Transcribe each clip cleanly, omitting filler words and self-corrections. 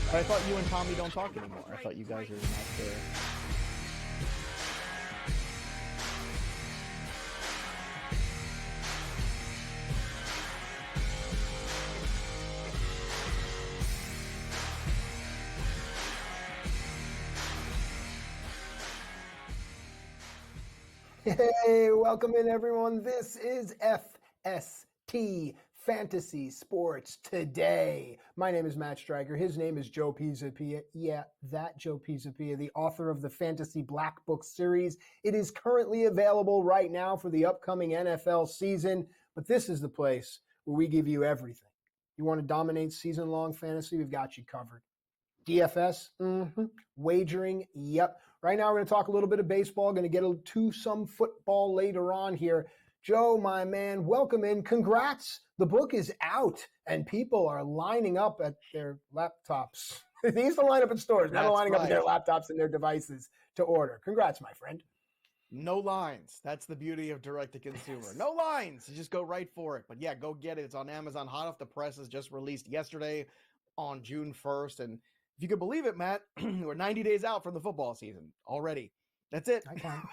But I thought you and Tommy don't talk anymore. I thought you guys are not there. Hey, welcome in everyone. This is FST Fantasy Sports Today. My name is Matt Striker. His name is Joe Pisapia. Yeah, that Joe Pisapia, the author of the Fantasy Black Book series. It is currently available right now for the upcoming NFL season, but this is the place where we give you everything. You want to dominate season-long fantasy? We've got you covered. DFS, wagering, yep. Right now we're going to talk a little bit of baseball, going to get to some football later on here. Joe, my man, welcome in. Congrats. The book is out and people are lining up at their laptops. They used to line up at stores. Now they're lining up at their laptops and their devices to order. Congrats, my friend. No lines. That's the beauty of direct-to-consumer. Yes. No lines. You just go right for it. But yeah, go get it. It's on Amazon. Hot off the presses, just released yesterday on June 1st. And if you could believe it, Matt, we're 90 days out from the football season already. That's it.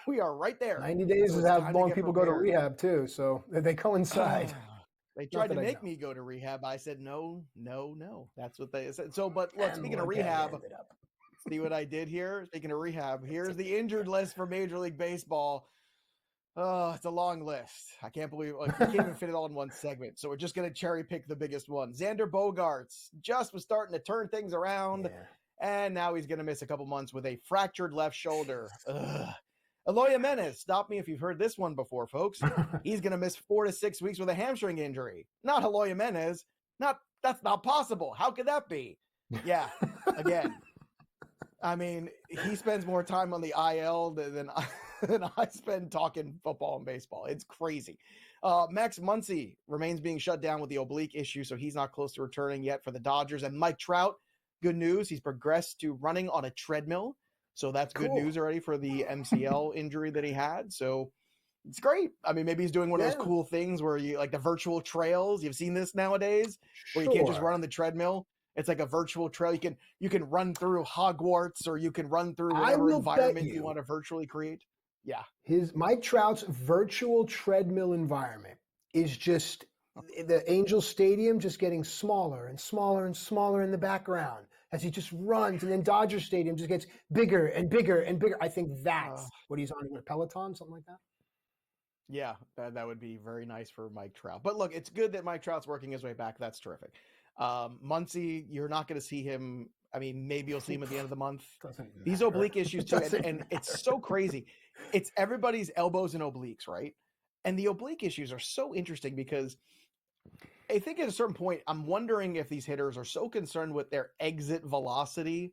We are right there. 90 days so is how long people go to rehab, too. So they coincide. They tried to make me go to rehab. I said, no. That's what they said. So, but look, speaking of rehab, see what I did here? Speaking of rehab, here's the injured list for Major League Baseball. Oh, it's a long list. I can't believe we can't even fit it all in one segment. So we're just going to cherry pick the biggest one. Xander Bogaerts just was starting to turn things around, and now he's going to miss a couple months with a fractured left shoulder. Eloy Jimenez, stop me if you've heard this one before, folks. He's going to miss 4 to 6 weeks with a hamstring injury. Not Eloy Jimenez. That's not possible. How could that be? Yeah, again. I mean, he spends more time on the IL than I spend talking football and baseball. It's crazy. Max Muncy remains being shut down with the oblique issue, so he's not close to returning yet for the Dodgers. And Mike Trout, good news, he's progressed to running on a treadmill. So that's good news already for the MCL injury that he had. So it's great. I mean, maybe he's doing one of those cool things where you like the virtual trails. You've seen this nowadays where you can't just run on the treadmill. It's like a virtual trail. You can run through Hogwarts or you can run through whatever environment you want to virtually create. Yeah. Mike Trout's virtual treadmill environment is just the Angels Stadium just getting smaller and smaller and smaller in the background as he just runs. And then Dodger Stadium just gets bigger and bigger and bigger. I think that's what he's on with Peloton, something like that. Yeah, that would be very nice for Mike Trout. But look, it's good that Mike Trout's working his way back. That's terrific. Muncy, you're not going to see him. I mean, maybe you'll see him at the end of the month. These oblique issues too, and it's so crazy. It's everybody's elbows and obliques, right? And the oblique issues are so interesting because I think at a certain point, I'm wondering if these hitters are so concerned with their exit velocity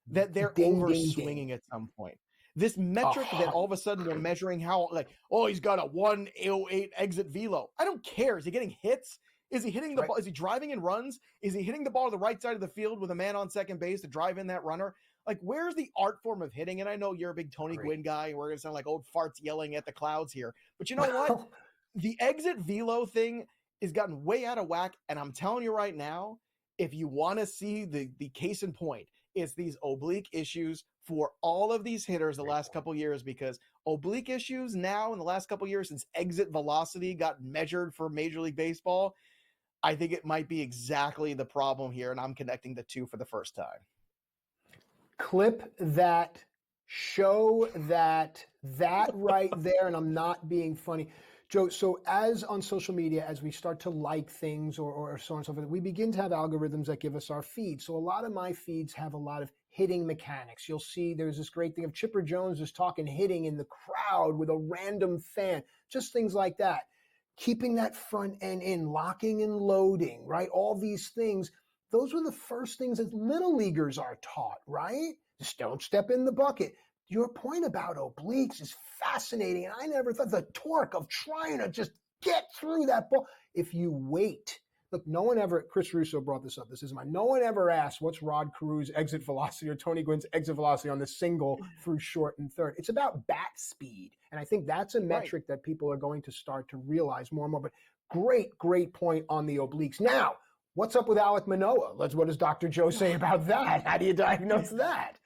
that they're swinging at some point. This metric that all of a sudden we're measuring how he's got a 108 exit velo. I don't care. Is he getting hits? Is he hitting the ball? Is he driving in runs? Is he hitting the ball to the right side of the field with a man on second base to drive in that runner? Like, where's the art form of hitting? And I know you're a big Tony Gwynn guy, and we're going to sound like old farts yelling at the clouds here. But you know what? The exit velo thing has gotten way out of whack. And I'm telling you right now, if you want to see the case in point, it's these oblique issues for all of these hitters the last couple of years, because oblique issues now in the last couple of years since exit velocity got measured for Major League Baseball, I think it might be exactly the problem here, and I'm connecting the two for the first time. Clip that, show that right there, and I'm not being funny. Joe, so as on social media, as we start to like things or so on and so forth, we begin to have algorithms that give us our feed. So a lot of my feeds have a lot of hitting mechanics. You'll see there's this great thing of Chipper Jones just talking hitting in the crowd with a random fan, just things like that. Keeping that front end in, locking and loading, right? All these things, those were the first things that little leaguers are taught, right? Just don't step in the bucket. Your point about obliques is fascinating. And I never thought the torque of trying to just get through that ball. If you wait, look, no one ever, Chris Russo brought this up. This is no one ever asked what's Rod Carew's exit velocity or Tony Gwynn's exit velocity on the single through short and third. It's about bat speed. And I think that's a metric that people are going to start to realize more and more. But great point on the obliques. Now, What's up with Alek Manoah? What does Dr. Joe say about that? How do you diagnose that?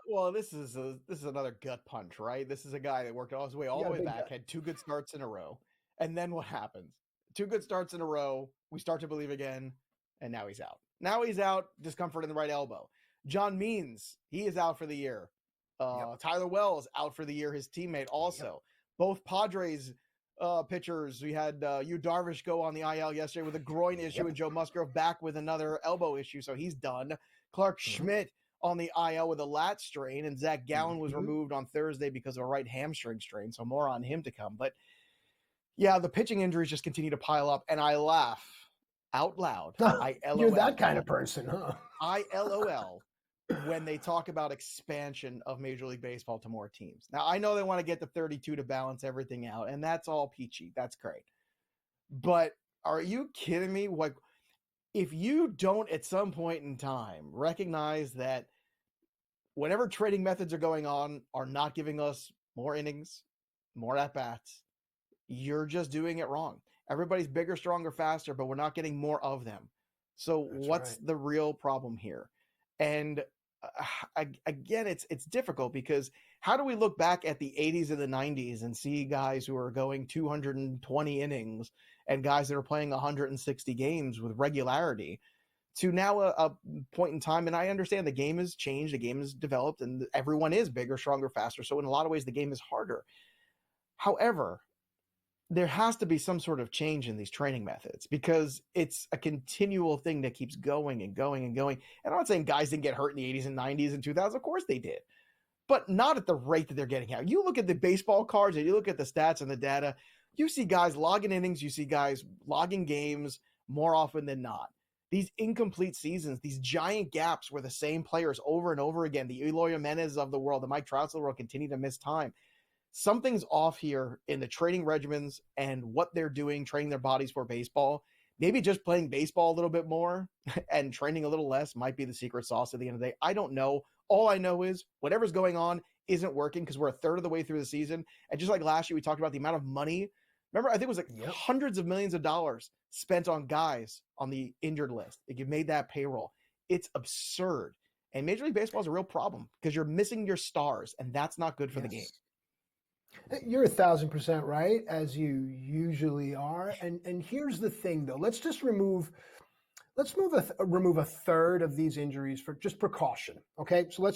Well, this is another gut punch, right? This is a guy that worked all his way back, had 2 good starts in a row, and then what happens? 2 good starts in a row, we start to believe again, and now he's out. Discomfort in the right elbow. John Means, he is out for the year. Tyler Wells out for the year, his teammate also. Yep. Both Padres pitchers, we had Yu Darvish go on the IL yesterday with a groin issue, and Joe Musgrove back with another elbow issue, so he's done. Clark Schmidt on the IL with a lat strain, and Zach Gallen was removed on Thursday because of a right hamstring strain, so more on him to come. But yeah, the pitching injuries just continue to pile up, and I laugh out loud. You're that kind of person, huh? I LOL when they talk about expansion of Major League Baseball to more teams. Now, I know they want to get to 32 to balance everything out, and that's all peachy. That's great. But are you kidding me? Like, if you don't at some point in time recognize that whatever trading methods are going on are not giving us more innings, more at-bats, you're just doing it wrong. Everybody's bigger, stronger, faster, but we're not getting more of them. So what's the real problem here? And again, it's difficult because how do we look back at the 80s and the 90s and see guys who are going 220 innings and guys that are playing 160 games with regularity to now a point in time? And I understand the game has changed, the game has developed, and everyone is bigger, stronger, faster. So in a lot of ways, the game is harder. However, there has to be some sort of change in these training methods because it's a continual thing that keeps going and going and going. And I'm not saying guys didn't get hurt in the 80s and 90s and 2000s. Of course they did, but not at the rate that they're getting out. You look at the baseball cards and you look at the stats and the data, you see guys logging innings, you see guys logging games more often than not. These incomplete seasons, these giant gaps where the same players over and over again, the Eloy Jimenez of the world, the Mike Trouts of the world continue to miss time. Something's off here in the training regimens and what they're doing, training their bodies for baseball. Maybe just playing baseball a little bit more and training a little less might be the secret sauce at the end of the day. I don't know. All I know is whatever's going on isn't working because we're a third of the way through the season. And just like last year, we talked about the amount of money. Remember, I think it was like hundreds of millions of dollars spent on guys on the injured list. Like you made that payroll. It's absurd. And Major League Baseball is a real problem because you're missing your stars, and that's not good for the game. You're 1,000% right, as you usually are. And here's the thing, though. Let's remove a third of these injuries for just precaution. Okay, so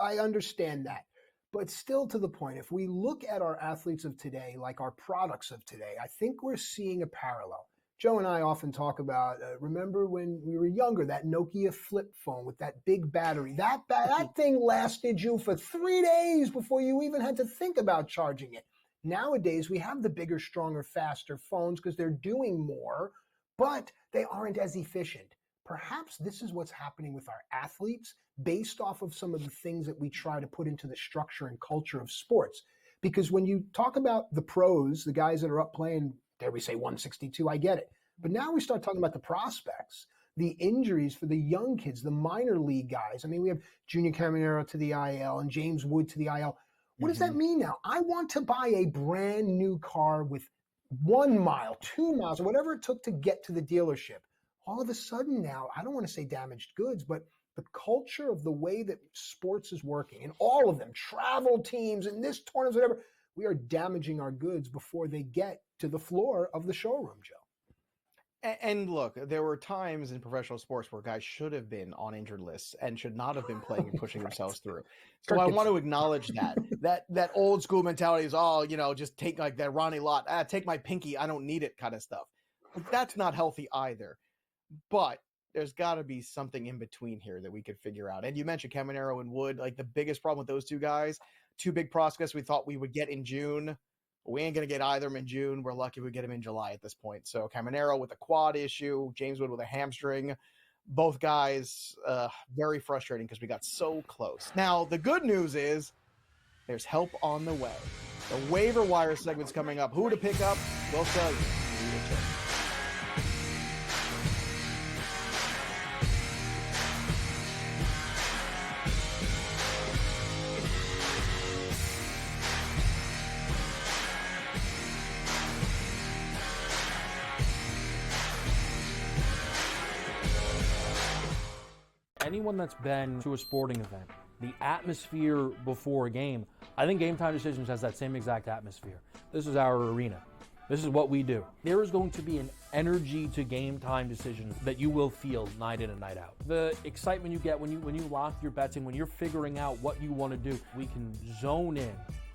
I understand that, but still to the point. If we look at our athletes of today, like our products of today, I think we're seeing a parallel. Joe and I often talk about, remember when we were younger, that Nokia flip phone with that big battery. That thing lasted you for 3 days before you even had to think about charging it. Nowadays, we have the bigger, stronger, faster phones because they're doing more, but they aren't as efficient. Perhaps this is what's happening with our athletes based off of some of the things that we try to put into the structure and culture of sports. Because when you talk about the pros, the guys that are up playing, dare we say 162, I get it. But now we start talking about the prospects, the injuries for the young kids, the minor league guys. I mean, we have Junior Caminero to the IL and James Wood to the IL. What does that mean now? I want to buy a brand new car with 1 mile, 2 miles, or whatever it took to get to the dealership. All of a sudden now, I don't want to say damaged goods, but the culture of the way that sports is working, and all of them, travel teams and this tournament, whatever, we are damaging our goods before they get to the floor of the showroom, Joe. And look, there were times in professional sports where guys should have been on injured lists and should not have been playing and pushing themselves through. So I want to acknowledge that old school mentality is, just take like that Ronnie Lott, take my pinky, I don't need it kind of stuff. But that's not healthy either. But there's got to be something in between here that we could figure out. And you mentioned Caminero and Wood, like the biggest problem with those two guys, 2 big prospects we thought we would get in June. We ain't going to get either of them in June. We're lucky we get him in July at this point. So Caminero with a quad issue, James Wood with a hamstring. Both guys, very frustrating because we got so close. Now, the good news is there's help on the way. The waiver wire segment's coming up. Who to pick up, we'll tell you. Anyone that's been to a sporting event, the atmosphere before a game, I think Game Time Decisions has that same exact atmosphere. This is our arena. This is what we do. There is going to be an energy to Game Time Decisions that you will feel night in and night out. The excitement you get when you lock your bets in, when you're figuring out what you want to do, we can zone in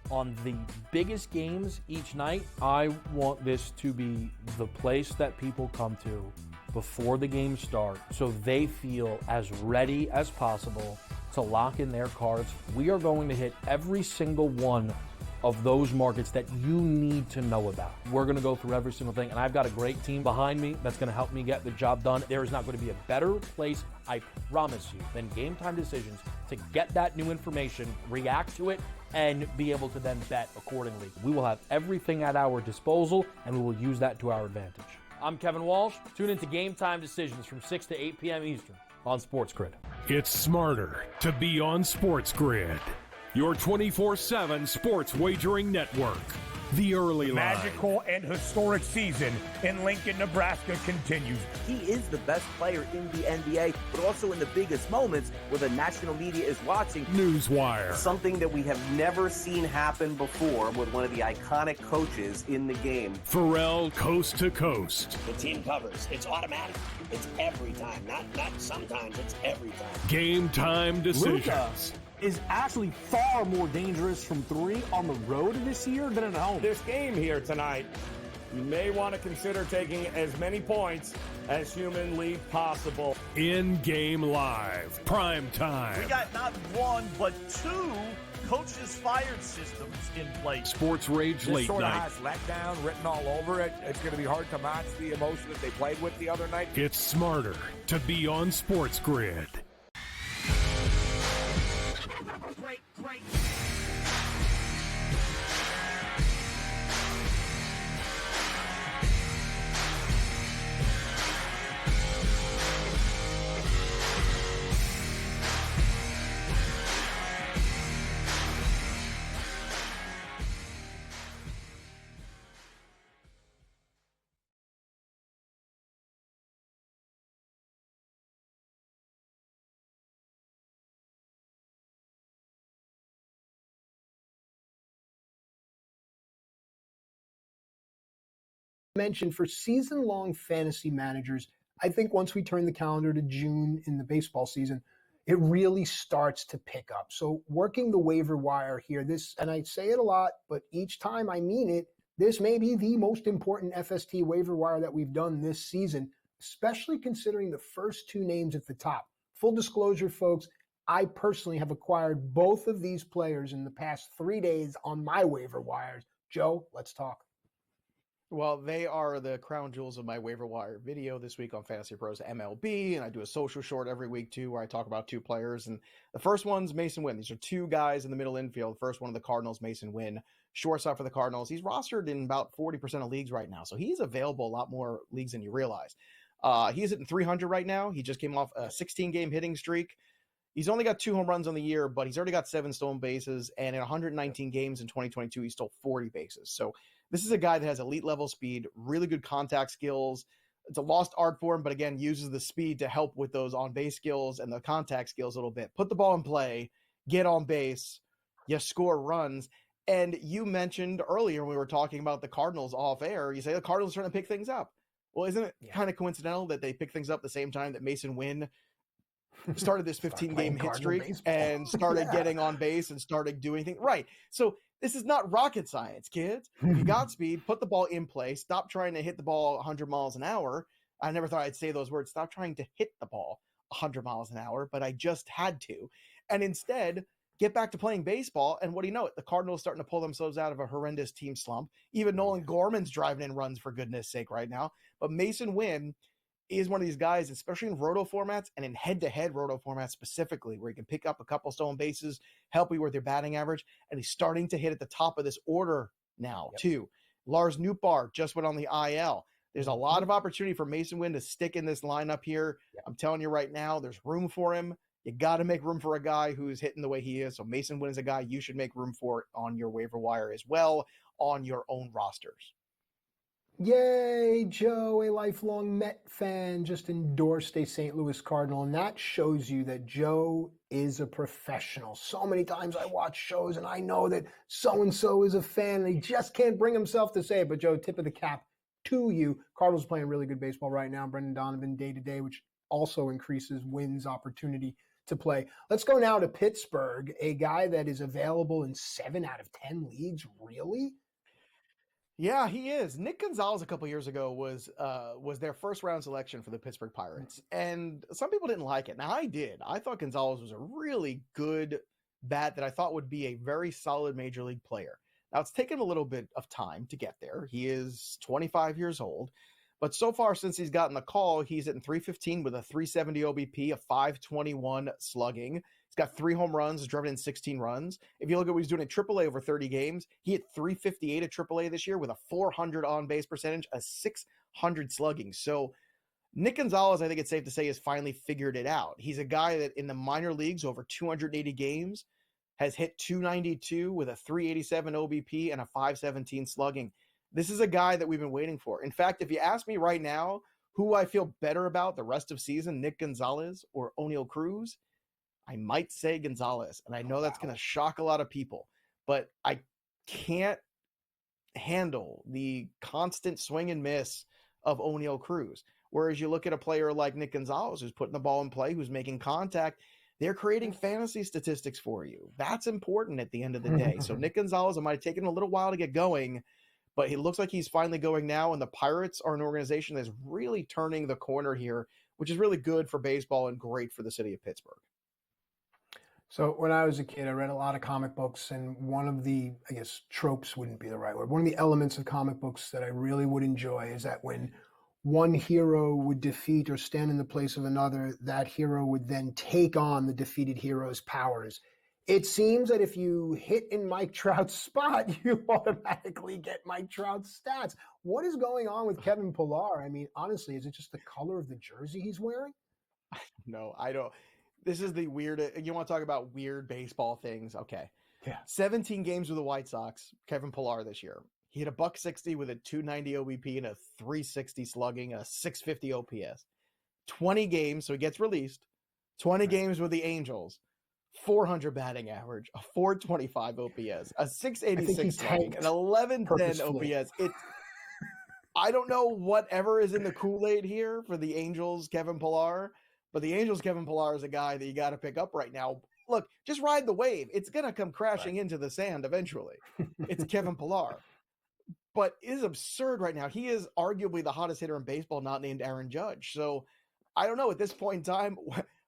on the biggest games each night. I want this to be the place that people come to before the games start so they feel as ready as possible to lock in their cards. We are going to hit every single one of those markets that you need to know about. We're gonna go through every single thing, and I've got a great team behind me that's gonna help me get the job done. There is not gonna be a better place, I promise you, than Game Time Decisions to get that new information, react to it, and be able to then bet accordingly. We will have everything at our disposal, and we will use that to our advantage. I'm Kevin Walsh. Tune into Game Time Decisions from 6 to 8 p.m. Eastern on SportsGrid. It's smarter to be on SportsGrid, your 24/7 sports wagering network. The early line. Magical and historic season in Lincoln, Nebraska continues. He is the best player in the NBA, but also in the biggest moments where the national media is watching. Newswire. Something that we have never seen happen before with one of the iconic coaches in the game. Pharrell Coast to Coast. The team covers. It's automatic. It's every time. Not sometimes. It's every time. Game Time Decisions. Luka is actually far more dangerous from three on the road this year than at home. This game here tonight, you may want to consider taking as many points as humanly possible. In-game live. Prime time. We got not one, but two coaches fired systems in place. Sports Rage Late Sort of Night. has letdown written all over it. It's going to be hard to match the emotion that they played with the other night. It's smarter to be on SportsGrid. Great. Mentioned for season-long fantasy managers, I think once we turn the calendar to June in the baseball season, it really starts to pick up. So working the waiver wire here, this, and I say it a lot, but each time I mean it, this may be the most important FST waiver wire that we've done this season, especially considering the first two names at the top. Full disclosure, folks, I personally have acquired both of these players in the past 3 days on my waiver wires. Joe, let's talk. Well, they are the crown jewels of my waiver wire video this week on Fantasy Pros MLB, and I do a social short every week too where I talk about two players. And the first one's Mason Wynn. These are two guys in the middle infield. First one of the Cardinals, Mason Wynn, shortstop for the Cardinals. He's rostered in about 40% of leagues right now, so he's available a lot more leagues than you realize. He's hitting 300 right now. He just came off a 16-game hitting streak. He's only got 2 home runs on the year, but he's already got 7 stolen bases, and in 119 games in 2022, he stole 40 bases. So this is a guy that has elite level speed, really good contact skills. It's a lost art for him, but again, uses the speed to help with those on-base skills and the contact skills a little bit. Put the ball in play, get on base, you score runs. And you mentioned earlier when we were talking about the Cardinals off air, you say the Cardinals are trying to pick things up. Well, isn't it kind of coincidental that they pick things up the same time that Mason Wynn started this 15-game hit streak and started getting on base and started doing things? Right. So this is not rocket science, kids. If you got speed, put the ball in play. Stop trying to hit the ball 100 miles an hour. I never thought I'd say those words. Stop trying to hit the ball 100 miles an hour, but I just had to. And instead, get back to playing baseball. And what do you know? The Cardinals starting to pull themselves out of a horrendous team slump. Even Nolan Gorman's driving in runs, for goodness sake, right now. But Mason Wynn is one of these guys, especially in roto formats and in head-to-head roto formats specifically, where you can pick up a couple stolen bases, help you with your batting average, and he's starting to hit at the top of this order now, too. Lars Nootbaar just went on the IL. There's a lot of opportunity for Mason Wynn to stick in this lineup here. I'm telling you right now, there's room for him. You got to make room for a guy who's hitting the way he is. So Mason Wynn is a guy you should make room for on your waiver wire as well, on your own rosters. Yay, Joe, a lifelong Met fan, just endorsed a St. Louis Cardinal. And that shows you that Joe is a professional. So many times I watch shows and I know that so-and-so is a fan and he just can't bring himself to say it. But Joe, tip of the cap to you. Cardinals playing really good baseball right now. Brendan Donovan day to day, which also increases wins opportunity to play. Let's go now to Pittsburgh, a guy that is available in 7 out of 10 leagues. Really? Yeah, he is. Nick Gonzalez a couple years ago was their first round selection for the Pittsburgh Pirates, and some people didn't like it. Now I did. I thought Gonzalez was a really good bat that I thought would be a very solid major league player. Now it's taken a little bit of time to get there. He is 25 years old, but so far since he's gotten the call, he's hitting .315 with a .370 OBP, a .521 slugging. He's got 3 home runs, driven in 16 runs. If you look at what he's doing at AAA over 30 games, he hit .358 at AAA this year with a .400 on-base percentage, a .600 slugging. So Nick Gonzalez, I think it's safe to say, has finally figured it out. He's a guy that in the minor leagues over 280 games has hit .292 with a .387 OBP and a .517 slugging. This is a guy that we've been waiting for. In fact, if you ask me right now who I feel better about the rest of season, Nick Gonzalez or O'Neal Cruz, I might say Gonzalez, and I know that's going to shock a lot of people, but I can't handle the constant swing and miss of O'Neal Cruz. Whereas you look at a player like Nick Gonzalez, who's putting the ball in play, who's making contact, they're creating fantasy statistics for you. That's important at the end of the day. So Nick Gonzalez, it might have taken a little while to get going, but he looks like he's finally going now, and the Pirates are an organization that's really turning the corner here, which is really good for baseball and great for the city of Pittsburgh. So when I was a kid, I read a lot of comic books, and one of the, I guess, tropes wouldn't be the right word. One of the elements of comic books that I really would enjoy is that when one hero would defeat or stand in the place of another, that hero would then take on the defeated hero's powers. It seems that if you hit in Mike Trout's spot, you automatically get Mike Trout's stats. What is going on with Kevin Pillar? I mean, honestly, is it just the color of the jersey he's wearing? No, I don't. This is the weird. You want to talk about weird baseball things? Okay. Yeah. 17 games with the White Sox, Kevin Pillar this year. He hit a $160 with a .290 OBP and a .360 slugging, a .650 OPS. 20 games, so he gets released. 20 games with the Angels, 400 batting average, a .425 OPS, a .686 slugging, an 1110 OPS. I don't know whatever is in the Kool-Aid here for the Angels, Kevin Pillar. But the Angels, Kevin Pillar is a guy that you got to pick up right now. Look, just ride the wave. It's going to come crashing into the sand eventually. It's Kevin Pillar. But it is absurd right now. He is arguably the hottest hitter in baseball, not named Aaron Judge. So I don't know. At this point in time,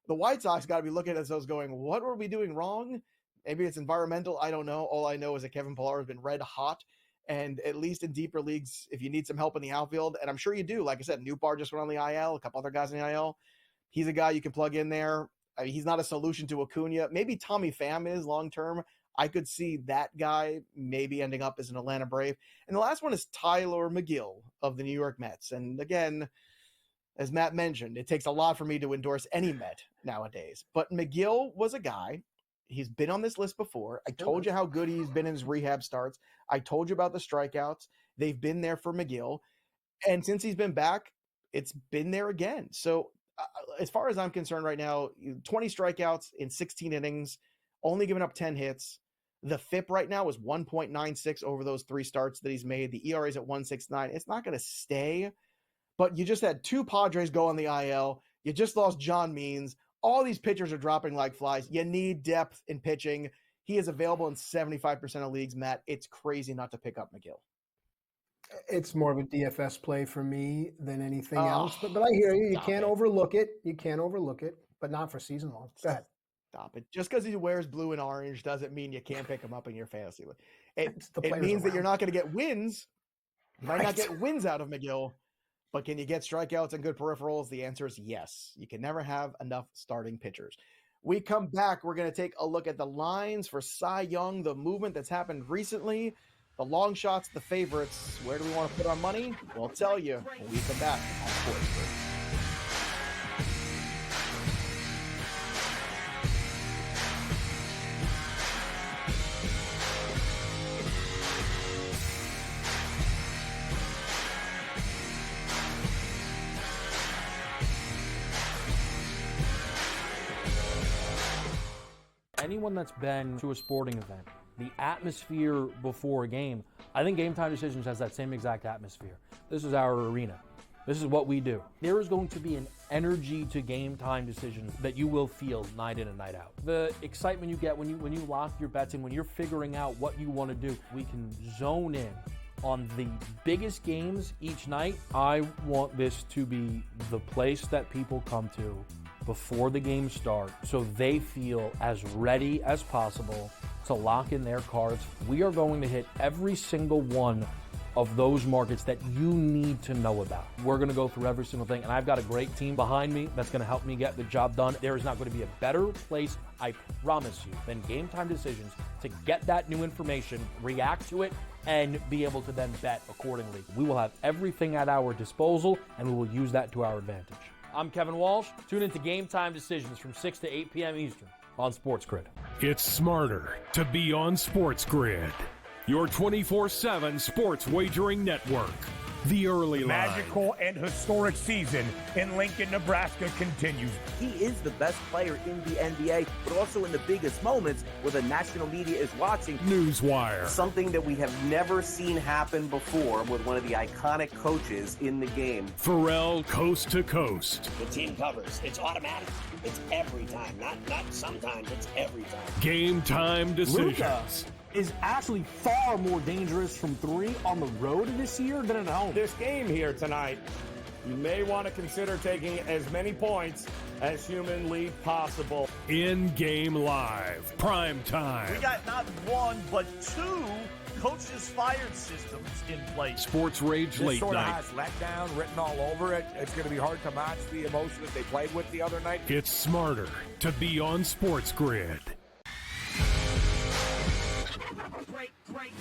the White Sox got to be looking at themselves going, what were we doing wrong? Maybe it's environmental. I don't know. All I know is that Kevin Pillar has been red hot. And at least in deeper leagues, if you need some help in the outfield, and I'm sure you do, like I said, Newbar just went on the IL, a couple other guys in the IL. He's a guy you can plug in there. I mean, he's not a solution to Acuna. Maybe Tommy Pham is long-term. I could see that guy maybe ending up as an Atlanta Brave. And the last one is Tyler McGill of the New York Mets. And again, as Matt mentioned, it takes a lot for me to endorse any Met nowadays. But McGill was a guy. He's been on this list before. I told you how good he's been in his rehab starts. I told you about the strikeouts. They've been there for McGill. And since he's been back, it's been there again. So as far as I'm concerned right now, 20 strikeouts in 16 innings, only giving up 10 hits. The FIP right now is 1.96 over those 3 starts that he's made. The ERA is at 1.69. It's not going to stay, but you just had 2 Padres go on the IL. You just lost John Means. All these pitchers are dropping like flies. You need depth in pitching. He is available in 75% of leagues, Matt. It's crazy not to pick up McGill. It's more of a DFS play for me than anything else. But I hear you. You can't overlook it. You can't overlook it, but not for season long. Go ahead. Stop it. Just because he wears blue and orange doesn't mean you can't pick him up in your fantasy league. It means that you're not going to get wins. You might not get wins out of McGill, but can you get strikeouts and good peripherals? The answer is yes. You can never have enough starting pitchers. We come back. We're going to take a look at the lines for Cy Young, the movement that's happened recently. The long shots, the favorites. Where do we want to put our money? We'll tell you when we come back on SportsGrid. Anyone that's been to a sporting event, the atmosphere before a game, I think Game Time Decisions has that same exact atmosphere. This is our arena. This is what we do. There is going to be an energy to Game Time Decisions that you will feel night in and night out. The excitement you get when you lock your bets in, when you're figuring out what you want to do, we can zone in on the biggest games each night. I want this to be the place that people come to before the games start so they feel as ready as possible to lock in their cards. We are going to hit every single one of those markets that you need to know about. We're going to go through every single thing, and I've got a great team behind me that's going to help me get the job done. There is not going to be a better place, I promise you, than Game Time Decisions to get that new information, react to it, and be able to then bet accordingly. We will have everything at our disposal, and we will use that to our advantage. I'm Kevin Walsh. Tune into Game Time Decisions from 6 to 8 p.m. Eastern on SportsGrid. It's smarter to be on SportsGrid, your 24/7 sports wagering network. The early line. Magical and historic season in Lincoln, Nebraska continues. He is the best player in the NBA, but also in the biggest moments where the national media is watching. Newswire. Something that we have never seen happen before with one of the iconic coaches in the game. Pharrell Coast to Coast. The team covers. It's automatic. It's every time. Not sometimes. It's every time. Game Time Decisions. Luka is actually far more dangerous from three on the road this year than at home. This game here tonight, you may want to consider taking as many points as humanly possible. In-game live. Prime time. We got not one, but two coaches fired systems in place. Sports Rage Late sort Night. of has letdown written all over it. It's going to be hard to match the emotion that they played with the other night. It's smarter to be on SportsGrid. Great.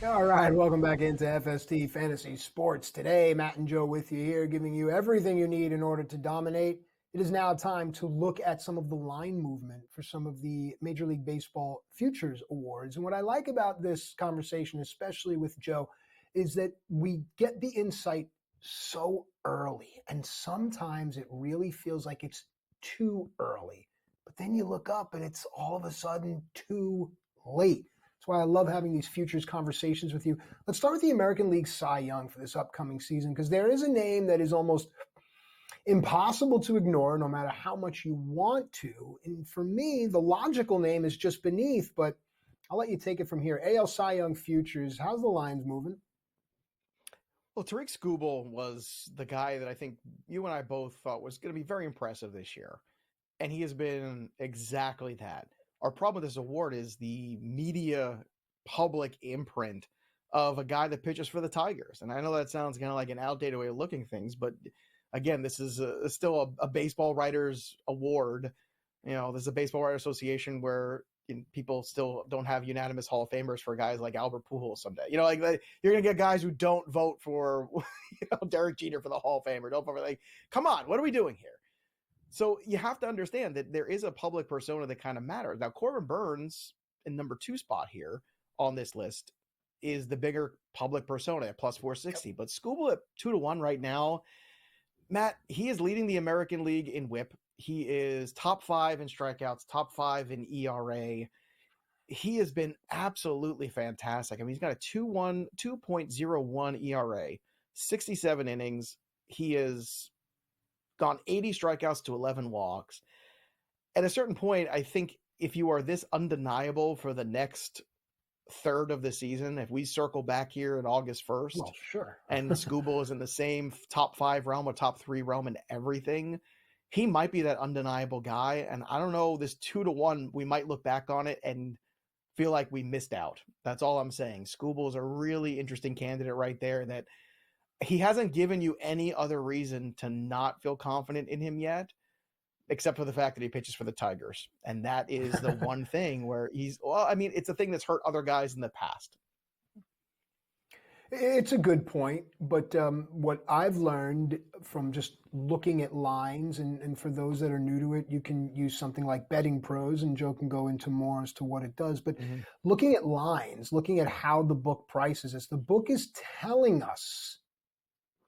All right, welcome back into FST Fantasy Sports. Today, Matt and Joe with you here, giving you everything you need in order to dominate. It is now time to look at some of the line movement for some of the Major League Baseball Futures Awards. And what I like about this conversation, especially with Joe, is that we get the insight so early. And sometimes it really feels like it's too early. But then you look up and it's all of a sudden too late. That's why I love having these futures conversations with you. Let's start with the American League Cy Young for this upcoming season, because there is a name that is almost impossible to ignore no matter how much you want to. And for me, the logical name is just beneath, but I'll let you take it from here. AL Cy Young Futures, how's the lines moving? Well, Tariq Skubal was the guy that I think you and I both thought was going to be very impressive this year. And he has been exactly that. Our problem with this award is the media public imprint of a guy that pitches for the Tigers. And I know that sounds kind of like an outdated way of looking at things, but again, this is still a baseball writers award. You know, there's a Baseball Writers Association where people still don't have unanimous Hall of Famers for guys like Albert Pujols someday. You know, like you're going to get guys who don't vote for, Derek Jeter for the Hall of Famer. Don't vote for, come on, what are we doing here? So you have to understand that there is a public persona that kind of matters. Now, Corbin Burns in number 2 spot here on this list is the bigger public persona at plus 460, but Skubal at 2-1 right now. Matt, he is leading the American League in WHIP. He is top 5 in strikeouts, top 5 in ERA. He has been absolutely fantastic. I mean, he's got a 2.01 ERA, 67 innings. He has gone 80 strikeouts to 11 walks. At a certain point, I think if you are this undeniable for the next third of the season, if we circle back here in August 1st, well, sure. and Skubal is in the same top 5 realm or top 3 realm and everything, he might be that undeniable guy. And I don't know, this 2-1, we might look back on it and feel like we missed out. That's all I'm saying. Skubal is a really interesting candidate right there that he hasn't given you any other reason to not feel confident in him yet, except for the fact that he pitches for the Tigers. And that is the one thing where it's a thing that's hurt other guys in the past. It's a good point, but what I've learned from just looking at lines, and for those that are new to it, you can use something like Betting Pros, and Joe can go into more as to what it does. But looking at lines, looking at how the book prices us, the book is telling us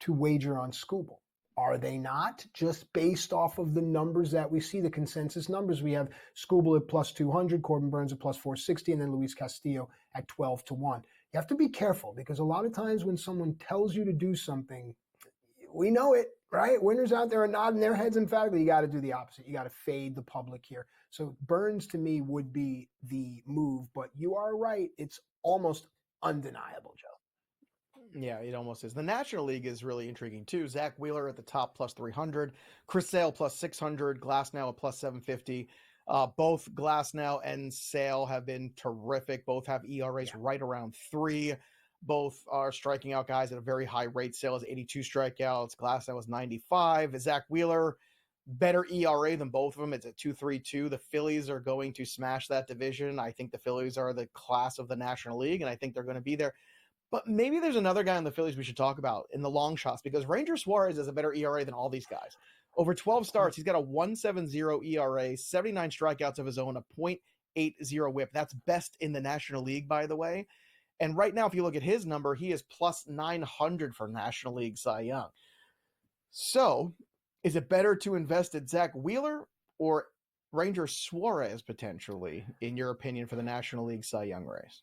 to wager on Skubal. Are they not? Just based off of the numbers that we see, the consensus numbers. We have Skubal at plus 200, Corbin Burns at plus 460, and then Luis Castillo at 12-1. You have to be careful because a lot of times when someone tells you to do something, we know it, right? Winners out there are nodding their heads emphatically. You got to do the opposite. You got to fade the public here. So Burns to me would be the move, but you are right. It's almost undeniable, Joe. Yeah, it almost is. The National League is really intriguing too. Zach Wheeler at the top plus 300, Chris Sale plus 600, Glasnow at plus 750. Both Glasnow and Sale have been terrific. Both have ERAs right around 3. Both are striking out guys at a very high rate. Sale is 82 strikeouts. Glasnow is 95. Zach Wheeler, better ERA than both of them. It's at 2.32. The Phillies are going to smash that division. I think the Phillies are the class of the National League, and I think they're going to be there. But maybe there's another guy in the Phillies we should talk about in the long shots because Ranger Suarez has a better ERA than all these guys. Over 12 starts, he's got a 1.70 ERA, 79 strikeouts of his own, a .80 whip. That's best in the National League, by the way. And right now, if you look at his number, he is plus 900 for National League Cy Young. So is it better to invest at Zach Wheeler or Ranger Suarez potentially, in your opinion, for the National League Cy Young race?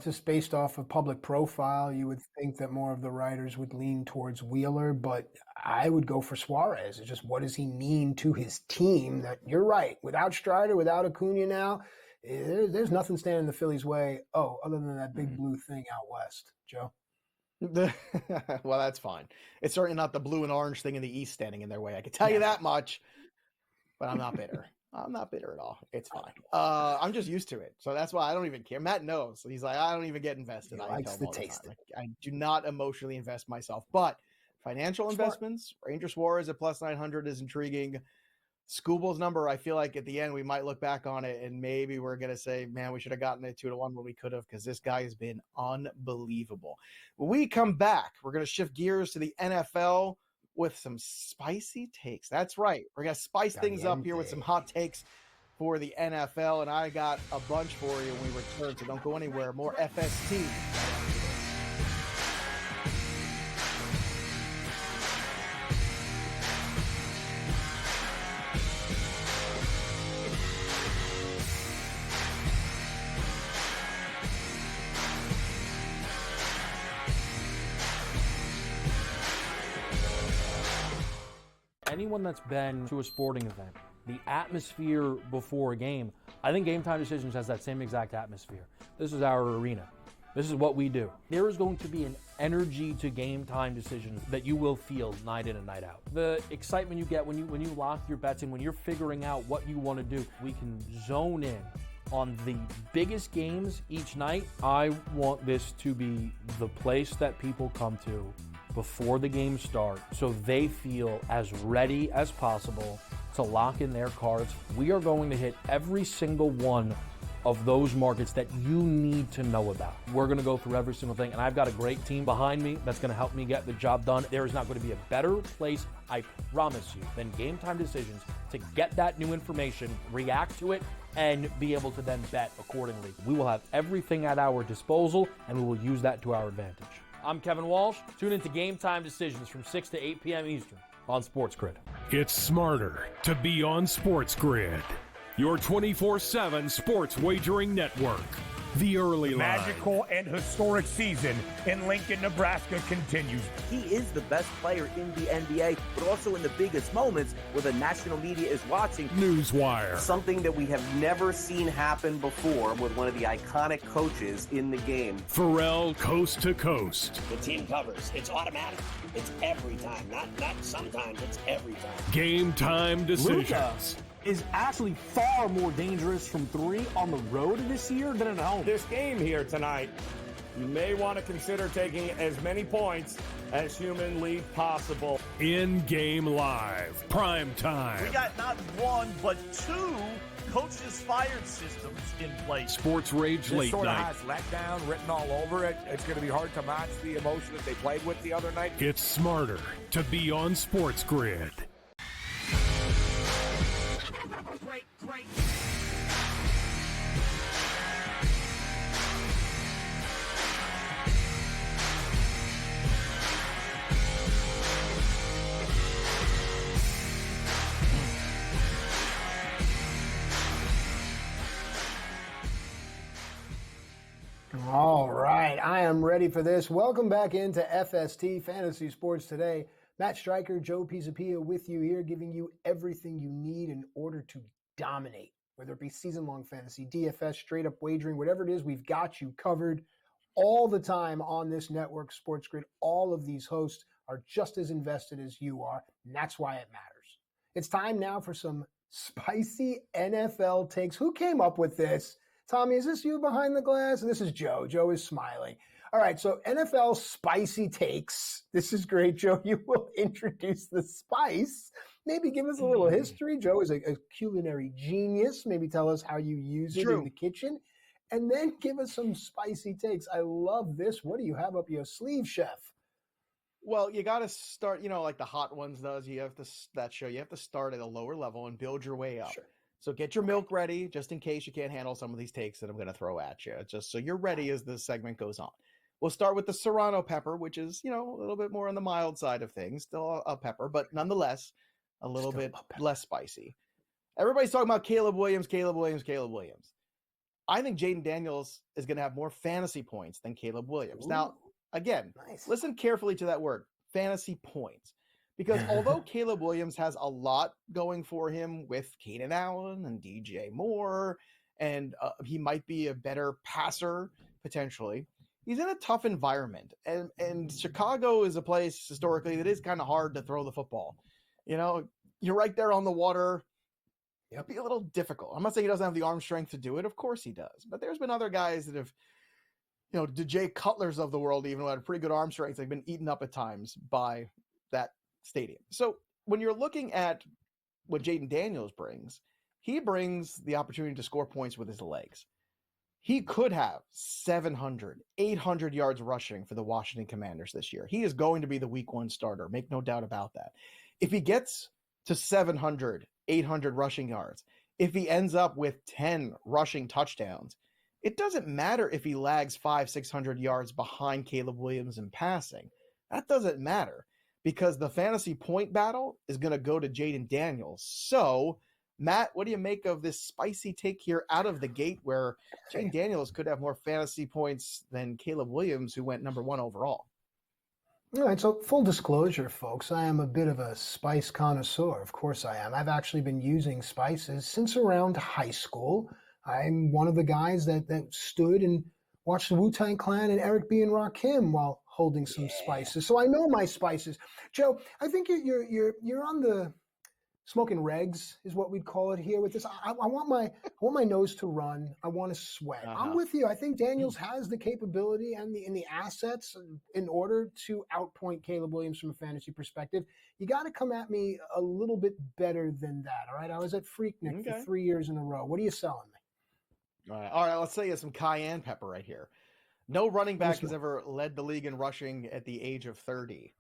Just based off of public profile, you would think that more of the writers would lean towards Wheeler, but I would go for Suarez. It's just what does he mean to his team? That you're right. Without Strider, without Acuna now, there's nothing standing in the Phillies' way. Oh, other than that big blue thing out west, Joe. Well, that's fine. It's certainly not the blue and orange thing in the east standing in their way. I can tell you that much, but I'm not bitter. I'm not bitter at all. It's fine. I'm just used to it. So that's why I don't even care. Matt knows. He's like, I don't even get invested. He likes the taste. I do not emotionally invest myself. But financial investments, Ranger Suarez at plus 900 is intriguing. Skubal's number, I feel like at the end we might look back on it and maybe we're going to say, man, we should have gotten it 2-1 when we could have because this guy has been unbelievable. When we come back, we're going to shift gears to the NFL with some spicy takes. That's right. We're going to spice things up here with some hot takes for the NFL, and I got a bunch for you when we return, so don't go anywhere. More FST. Anyone that's been to a sporting event, the atmosphere before a game, I think Game Time Decisions has that same exact atmosphere. This is our arena. This is what we do. There is going to be an energy to Game Time Decisions that you will feel night in and night out. The excitement you get when you lock your bets in, when you're figuring out what you want to do, we can zone in on the biggest games each night. I want this to be the place that people come to before the game starts so they feel as ready as possible to lock in their cards. We are going to hit every single one of those markets that you need to know about. We're going to go through every single thing, and I've got a great team behind me that's going to help me get the job done. There is not going to be a better place, I promise you, than Game Time Decisions to get that new information, react to it, and be able to then bet accordingly. We will have everything at our disposal, and we will use that to our advantage. I'm Kevin Walsh. Tune into Game Time Decisions from 6 to 8 p.m. Eastern on SportsGrid. It's smarter to be on SportsGrid, your 24/7 sports wagering network. The early line. Magical and historic season in Lincoln, Nebraska continues. He is the best player in the NBA, but also in the biggest moments where the national media is watching. Newswire. Something that we have never seen happen before with one of the iconic coaches in the game. Pharrell Coast to Coast. The team covers. It's automatic. It's every time. Not sometimes. It's every time. Game Time Decisions. Luka is actually far more dangerous from 3 on the road this year than at home. This game here tonight you may want to consider taking as many points as humanly possible. In-game live, prime time. We got not one, but two coaches fired systems in place. Sports Rage This Late sort of Night. has letdown written all over it. It's going to be hard to match the emotion that they played with the other night. It's smarter to be on SportsGrid. Great. All right, I am ready for this. Welcome back into FST, Fantasy Sports Today. Matt Striker, Joe Pisapia with you here, giving you everything you need in order to dominate, whether it be season-long fantasy, DFS, straight-up wagering, whatever it is, we've got you covered all the time on this network, SportsGrid. All of these hosts are just as invested as you are, and that's why it matters. It's time now for some spicy NFL takes. Who came up with this? Tommy, is this you behind the glass? This is Joe. Joe is smiling. All right, so NFL spicy takes. This is great, Joe. You will introduce the spice. Maybe give us a little history. Joe is a culinary genius. Maybe tell us how you use it in the kitchen. And then give us some spicy takes. I love this. What do you have up your sleeve, chef? Well, you got to start, like the Hot Ones does. You have to you have to start at a lower level and build your way up. Sure. So get your milk ready, just in case you can't handle some of these takes that I'm going to throw at you, just so you're ready as this segment goes on. We'll start with the Serrano pepper, which is, a little bit more on the mild side of things, still a pepper, but nonetheless, a little bit less spicy. Everybody's talking about Caleb Williams. I think Jaden Daniels is going to have more fantasy points than Caleb Williams. Ooh. Now, again, Listen carefully to that word, fantasy points. Because although Caleb Williams has a lot going for him with Keenan Allen and DJ Moore, and he might be a better passer potentially, he's in a tough environment. And Chicago is a place historically that is kind of hard to throw the football. You're right there on the water. It'd be a little difficult. I'm not saying he doesn't have the arm strength to do it. Of course he does. But there's been other guys that have, the Jay Cutlers of the world, even who had pretty good arm strength, they've been eaten up at times by that stadium. So when you're looking at what Jaden Daniels brings, he brings the opportunity to score points with his legs. He could have 700, 800 yards rushing for the Washington Commanders this year. He is going to be the week one starter. Make no doubt about that. If he gets to 700, 800 rushing yards, if he ends up with 10 rushing touchdowns, it doesn't matter if he lags 500-600 yards behind Caleb Williams in passing. That doesn't matter, because the fantasy point battle is going to go to Jaden Daniels. So, Matt, what do you make of this spicy take here out of the gate where Jaden Daniels could have more fantasy points than Caleb Williams, who went number one overall? All right, so full disclosure, folks, I am a bit of a spice connoisseur. Of course I am. I've actually been using spices since around high school. I'm one of the guys that stood and watched the Wu-Tang Clan and Eric B. and Rakim while holding some spices. So I know my spices. Joe, I think you're on the smoking regs is what we'd call it here with this. I want my nose to run. I want to sweat. I'm with you. I think Daniels has the capability and the assets in order to outpoint Caleb Williams from a fantasy perspective. You got to come at me a little bit better than that. All right. I was at Freaknik for 3 years in a row. What are you selling me? All right. Let's say you some cayenne pepper right here. No running back has ever led the league in rushing at the age of 30,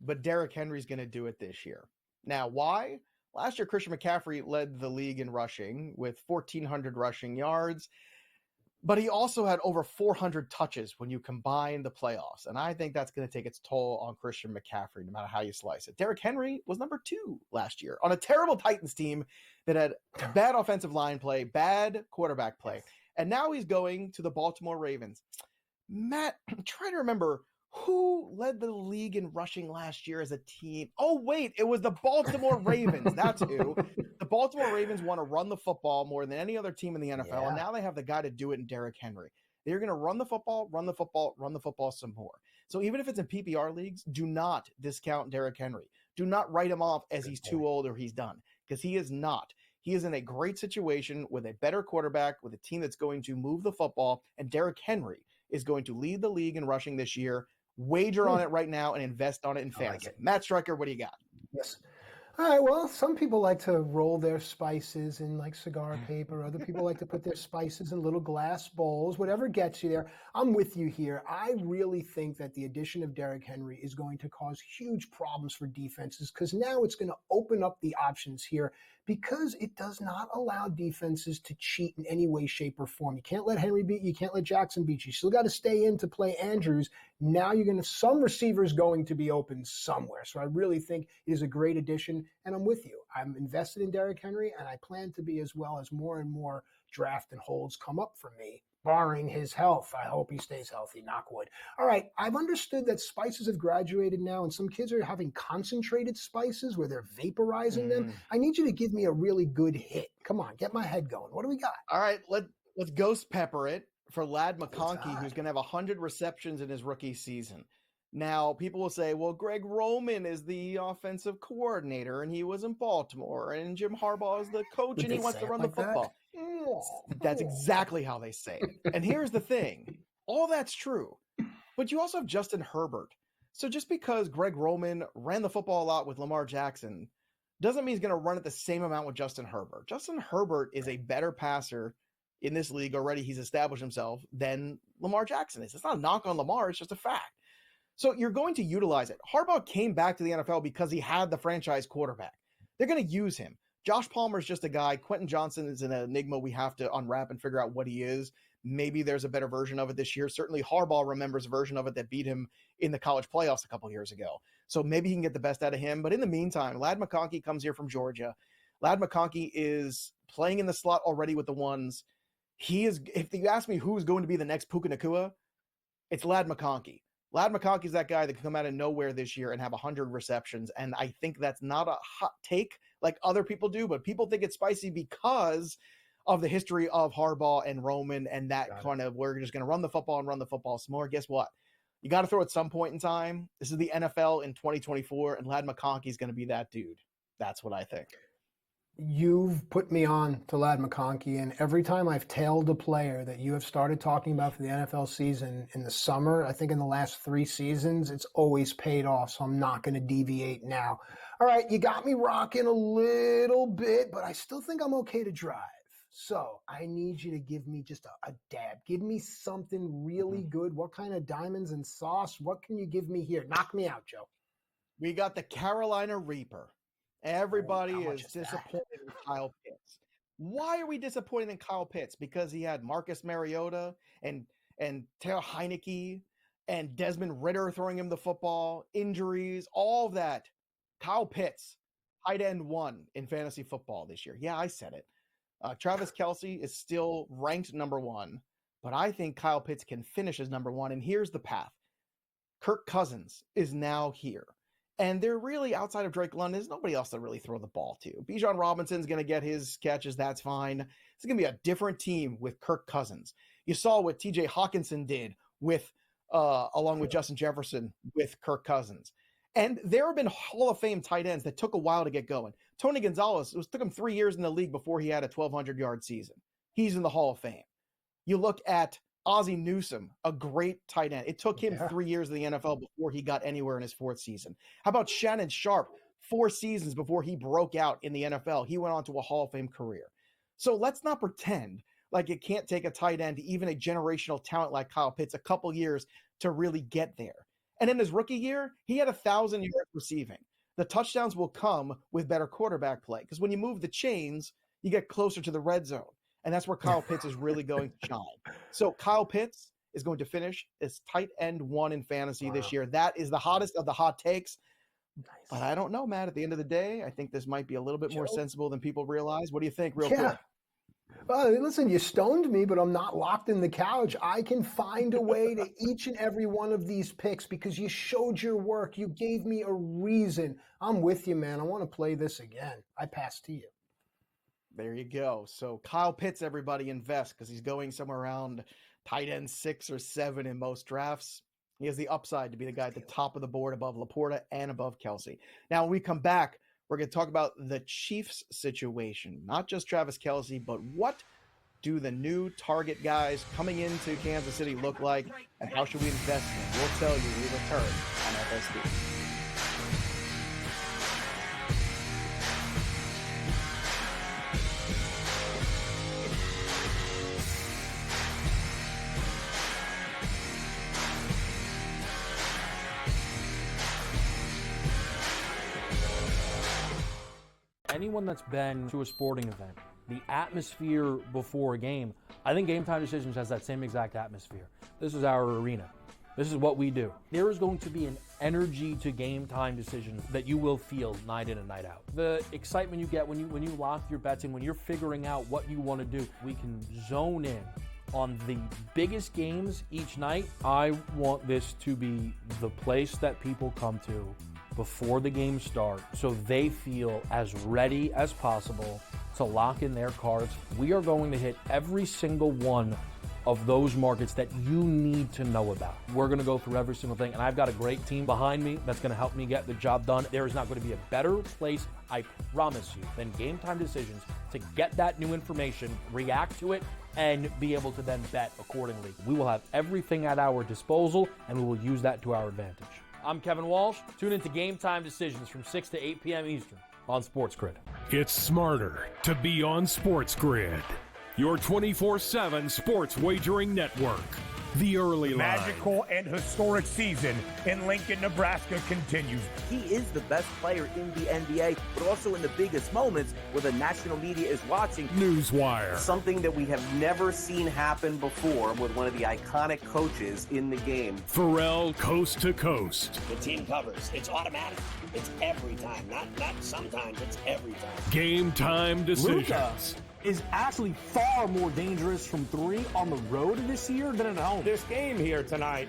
but Derrick Henry's going to do it this year. Now, why? Last year, Christian McCaffrey led the league in rushing with 1,400 rushing yards, but he also had over 400 touches when you combine the playoffs, and I think that's going to take its toll on Christian McCaffrey, no matter how you slice it. Derrick Henry was number 2 last year on a terrible Titans team that had bad offensive line play, bad quarterback play, and now he's going to the Baltimore Ravens. Matt, I'm trying to remember who led the league in rushing last year as a team. Oh, wait, it was the Baltimore Ravens. That's who. The Baltimore Ravens want to run the football more than any other team in the NFL, and now they have the guy to do it in Derrick Henry. They're going to run the football some more. So even if it's in PPR leagues, do not discount Derrick Henry. Do not write him off as he's too old or he's done, because he is not. He is in a great situation with a better quarterback, with a team that's going to move the football, and Derrick Henry is going to lead the league in rushing this year. Wager on it right now and invest on it in fantasy. Matt Striker, what do you got? Yes. All right, well, some people like to roll their spices in like cigar paper. Other people like to put their spices in little glass bowls, whatever gets you there. I'm with you here. I really think that the addition of Derrick Henry is going to cause huge problems for defenses because now it's going to open up the options here because it does not allow defenses to cheat in any way, shape, or form. You can't let Henry beat you. You can't let Jackson beat you. You still got to stay in to play Andrews. Now you're going to, some receivers going to be open somewhere. So I really think it is a great addition, and I'm with you. I'm invested in Derrick Henry, and I plan to be as well as more and more draft and holds come up for me, barring his health. I hope he stays healthy, knock wood. All right, I've understood that spices have graduated now, and some kids are having concentrated spices where they're vaporizing them. I need you to give me a really good hit. Come on, get my head going. What do we got? All right, let's ghost pepper it for Ladd McConkey, who's going to have 100 receptions in his rookie season. Now, people will say, well, Greg Roman is the offensive coordinator, and he was in Baltimore, and Jim Harbaugh is the coach, and he wants to run the football. That's exactly how they say it. And here's the thing. All that's true, but you also have Justin Herbert. So just because Greg Roman ran the football a lot with Lamar Jackson doesn't mean he's going to run it the same amount with Justin Herbert. Justin Herbert is a better passer in this league already. He's established himself than Lamar Jackson is. It's not a knock on Lamar. It's just a fact. So you're going to utilize it. Harbaugh came back to the NFL because he had the franchise quarterback. They're going to use him. Josh Palmer's just a guy. Quentin Johnson is an enigma we have to unwrap and figure out what he is. Maybe there's a better version of it this year. Certainly Harbaugh remembers a version of it that beat him in the college playoffs a couple years ago. So maybe he can get the best out of him. But in the meantime, Ladd McConkey comes here from Georgia. Ladd McConkey is playing in the slot already with the ones. He is, if you ask me who's going to be the next Puka Nacua, it's Ladd McConkey. Ladd McConkey is that guy that can come out of nowhere this year and have 100 receptions. And I think that's not a hot take like other people do, but people think it's spicy because of the history of Harbaugh and Roman and that kind of, we're just going to run the football and run the football some more. Guess what? You got to throw at some point in time. This is the NFL in 2024, and Ladd McConkey is going to be that dude. That's what I think. You've put me on to Ladd McConkey, and every time I've tailed a player that you have started talking about for the NFL season in the summer, I think in the last 3 seasons, it's always paid off, so I'm not going to deviate now. All right, you got me rocking a little bit, but I still think I'm okay to drive. So I need you to give me just a dab. Give me something really good. What kind of diamonds and sauce? What can you give me here? Knock me out, Joe. We got the Carolina Reaper. Everybody is disappointed in Kyle Pitts. Why are we disappointed in Kyle Pitts? Because he had Marcus Mariota and Taylor Heineke and Desmond Ridder throwing him the football, injuries, all of that. Kyle Pitts, tight end 1 in fantasy football this year. Yeah, I said it. Travis Kelce is still ranked number 1, but I think Kyle Pitts can finish as number 1. And here's the path. Kirk Cousins is now here. And they're really, outside of Drake London, there's nobody else to really throw the ball to. Bijan Robinson's going to get his catches. That's fine. It's going to be a different team with Kirk Cousins. You saw what TJ Hawkinson did with, along with Justin Jefferson with Kirk Cousins. And there have been Hall of Fame tight ends that took a while to get going. Tony Gonzalez, took him 3 years in the league before he had a 1,200-yard season. He's in the Hall of Fame. You look at Ozzie Newsome, a great tight end. It took him 3 years in the NFL before he got anywhere in his 4th season. How about Shannon Sharp? 4 seasons before he broke out in the NFL. He went on to a Hall of Fame career. So let's not pretend like it can't take a tight end, even a generational talent like Kyle Pitts, a couple years to really get there. And in his rookie year, he had 1,000 yards receiving. The touchdowns will come with better quarterback play because when you move the chains, you get closer to the red zone. And that's where Kyle Pitts is really going to shine. So Kyle Pitts is going to finish as tight end 1 in fantasy this year. That is the hottest of the hot takes. But I don't know, Matt. At the end of the day, I think this might be a little bit more sensible than people realize. What do you think, real quick? Listen, you stoned me, but I'm not locked in the couch. I can find a way to each and every one of these picks because you showed your work. You gave me a reason. I'm with you, man. I want to play this again. I pass to you. There you go. So Kyle Pitts, everybody invest because he's going somewhere around tight end 6 or 7 in most drafts. He has the upside to be the guy at the top of the board above Laporta and above Kelce. Now, when we come back, we're going to talk about the Chiefs situation, not just Travis Kelce, but what do the new target guys coming into Kansas City look like, and how should we invest in them? We'll tell you when we return on FSD. Anyone that's been to a sporting event, the atmosphere before a game, I think Game Time Decisions has that same exact atmosphere. This is our arena. This is what we do. There is going to be an energy to Game Time Decisions that you will feel night in and night out. The excitement you get when you lock your bets in, when you're figuring out what you want to do, we can zone in on the biggest games each night. I want this to be the place that people come to before the games start so they feel as ready as possible to lock in their cards. We are going to hit every single one of those markets that you need to know about. We're going to go through every single thing, and I've got a great team behind me that's going to help me get the job done. There is not going to be a better place, I promise you, than Game Time Decisions to get that new information, react to it, and be able to then bet accordingly. We will have everything at our disposal, and we will use that to our advantage. I'm Kevin Walsh. Tune into Game Time Decisions from 6 to 8 p.m. Eastern on SportsGrid. It's smarter to be on SportsGrid, your 24/7 sports wagering network. The early line. Magical and historic season in Lincoln, Nebraska continues. He is the best player in the NBA, but also in the biggest moments where the national media is watching. Newswire. Something that we have never seen happen before with one of the iconic coaches in the game. Pharrell, coast to coast. The team covers. It's automatic. It's every time. Not sometimes. It's every time. Game Time Decisions. Luka is actually far more dangerous from three on the road this year than at home. This game here tonight,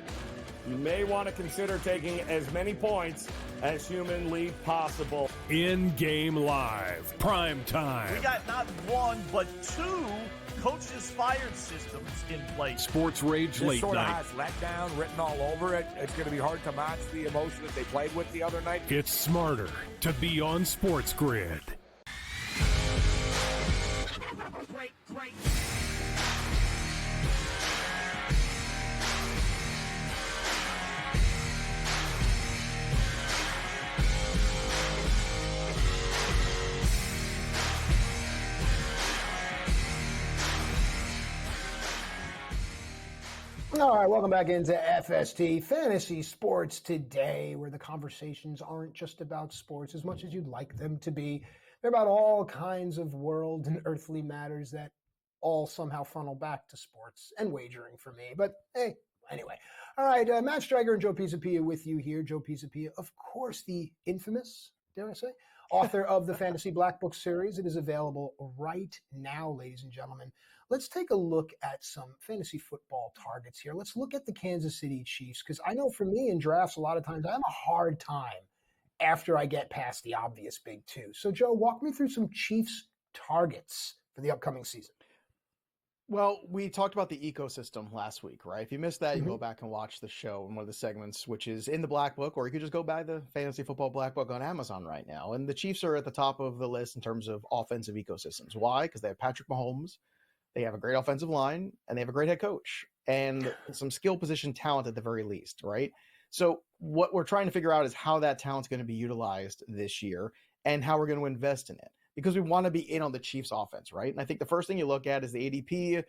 you may want to consider taking as many points as humanly possible. In-game live, prime time. We got not one, but two coaches fired systems in place. Sports Rage This late sort of night. has letdown written all over it. It's going to be hard to match the emotion that they played with the other night. It's smarter to be on SportsGrid. Great. All right, welcome back into FST Fantasy Sports Today, where the conversations aren't just about sports as much as you'd like them to be. They're about all kinds of world and earthly matters that all somehow funnel back to sports and wagering for me. But hey, anyway. All right, Matt Striker and Joe Pisapia with you here. Joe Pisapia, of course, the infamous, dare I say, author of the Fantasy Black Book series. It is available right now, ladies and gentlemen. Let's take a look at some fantasy football targets here. Let's look at the Kansas City Chiefs, because I know for me in drafts, a lot of times I have a hard time after I get past the obvious big two. So, Joe, walk me through some Chiefs targets for the upcoming season. Well, we talked about the ecosystem last week, right? If you missed that, you can go back and watch the show in one of the segments, which is in the Black Book, or you could just go buy the Fantasy Football Black Book on Amazon right now. And the Chiefs are at the top of the list in terms of offensive ecosystems. Why? Because they have Patrick Mahomes, they have a great offensive line, and they have a great head coach, and some skill position talent at the very least, right? So what we're trying to figure out is how that talent's going to be utilized this year and how we're going to invest in it, because we want to be in on the Chiefs offense, right? And I think the first thing you look at is the ADP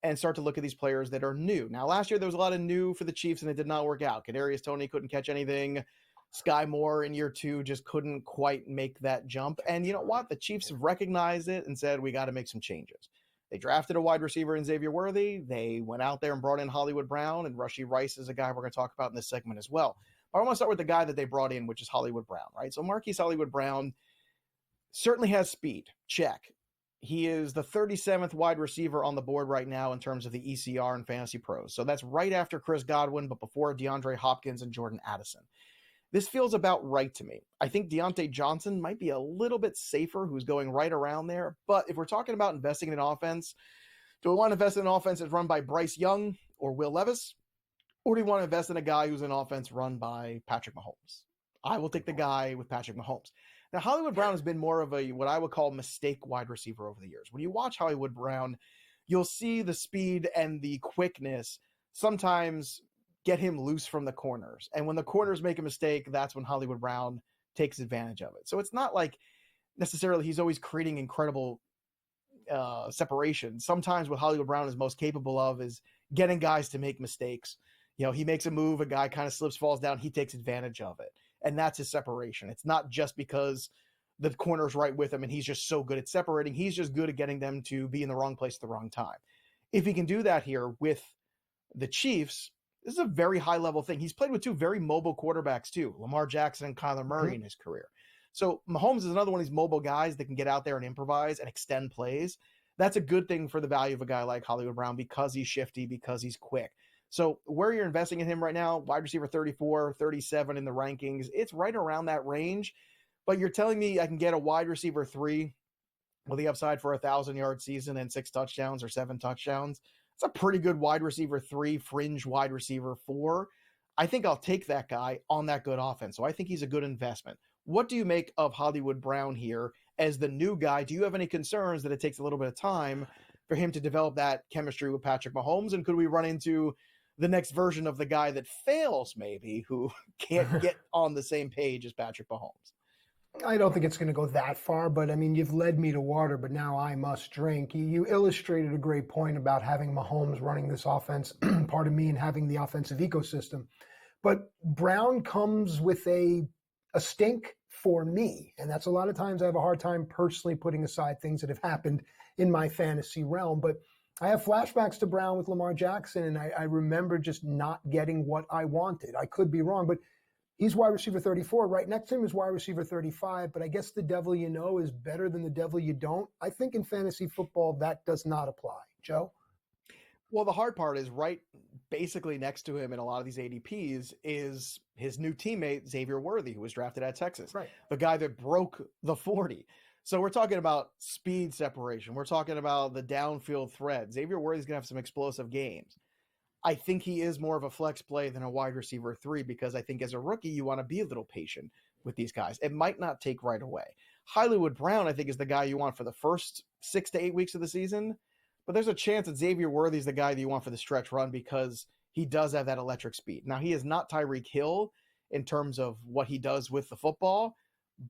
and start to look at these players that are new. Now, last year there was a lot of new for the Chiefs and it did not work out. Kadarius Toney couldn't catch anything. Sky Moore in year two just couldn't quite make that jump. And you know what? The Chiefs have recognized it and said, we got to make some changes. They drafted a wide receiver in Xavier Worthy. They went out there and brought in Hollywood Brown, and Rashee Rice is a guy we're going to talk about in this segment as well. But I want to start with the guy that they brought in, which is Hollywood Brown, right? So Marquise Hollywood Brown certainly has speed. Check. He is the 37th wide receiver on the board right now in terms of the ECR and Fantasy Pros. So that's right after Chris Godwin, but before DeAndre Hopkins and Jordan Addison. This feels about right to me. I think Deontay Johnson might be a little bit safer, who's going right around there. But if we're talking about investing in an offense, do we want to invest in an offense that's run by Bryce Young or Will Levis? Or do we want to invest in a guy who's an offense run by Patrick Mahomes? I will take the guy with Patrick Mahomes. Now, Hollywood Brown has been more of a what I would call mistake wide receiver over the years. When you watch Hollywood Brown, you'll see the speed and the quickness sometimes get him loose from the corners. And when the corners make a mistake, that's when Hollywood Brown takes advantage of it. So it's not like necessarily he's always creating incredible separation. Sometimes what Hollywood Brown is most capable of is getting guys to make mistakes. He makes a move, a guy kind of slips, falls down, he takes advantage of it. And that's his separation. It's not just because the corner's right with him and he's just so good at separating. He's just good at getting them to be in the wrong place at the wrong time. If he can do that here with the Chiefs, this is a very high-level thing. He's played with two very mobile quarterbacks too, Lamar Jackson and Kyler Murray in his career. So Mahomes is another one of these mobile guys that can get out there and improvise and extend plays. That's a good thing for the value of a guy like Hollywood Brown because he's shifty, because he's quick. So where you're investing in him right now, wide receiver 34, 37 in the rankings, it's right around that range. But you're telling me I can get a wide receiver 3 with the upside for 1,000-yard season and 6 touchdowns or 7 touchdowns. It's a pretty good wide receiver 3, fringe wide receiver 4. I think I'll take that guy on that good offense. So I think he's a good investment. What do you make of Hollywood Brown here as the new guy? Do you have any concerns that it takes a little bit of time for him to develop that chemistry with Patrick Mahomes? And could we run into the next version of the guy that fails maybe, who can't get on the same page as Patrick Mahomes? I don't think it's going to go that far, but I mean, you've led me to water, but now I must drink. You illustrated a great point about having Mahomes running this offense, pardon me, and having the offensive ecosystem. But Brown comes with a stink for me, and that's a lot of times I have a hard time personally putting aside things that have happened in my fantasy realm. But I have flashbacks to Brown with Lamar Jackson, and I remember just not getting what I wanted. I could be wrong, but he's wide receiver 34. Right next to him is wide receiver 35, but I guess the devil you know is better than the devil you don't. I think in fantasy football, that does not apply. Joe? Well, the hard part is right basically next to him in a lot of these ADPs is his new teammate, Xavier Worthy, who was drafted at Texas. Right. The guy that broke the 40. So we're talking about speed separation. We're talking about the downfield threat. Xavier Worthy's going to have some explosive games. I think he is more of a flex play than a wide receiver 3 because I think as a rookie, you want to be a little patient with these guys. It might not take right away. Hollywood Brown, I think, is the guy you want for the first 6 to 8 weeks of the season, but there's a chance that Xavier Worthy is the guy that you want for the stretch run because he does have that electric speed. Now, he is not Tyreek Hill in terms of what he does with the football,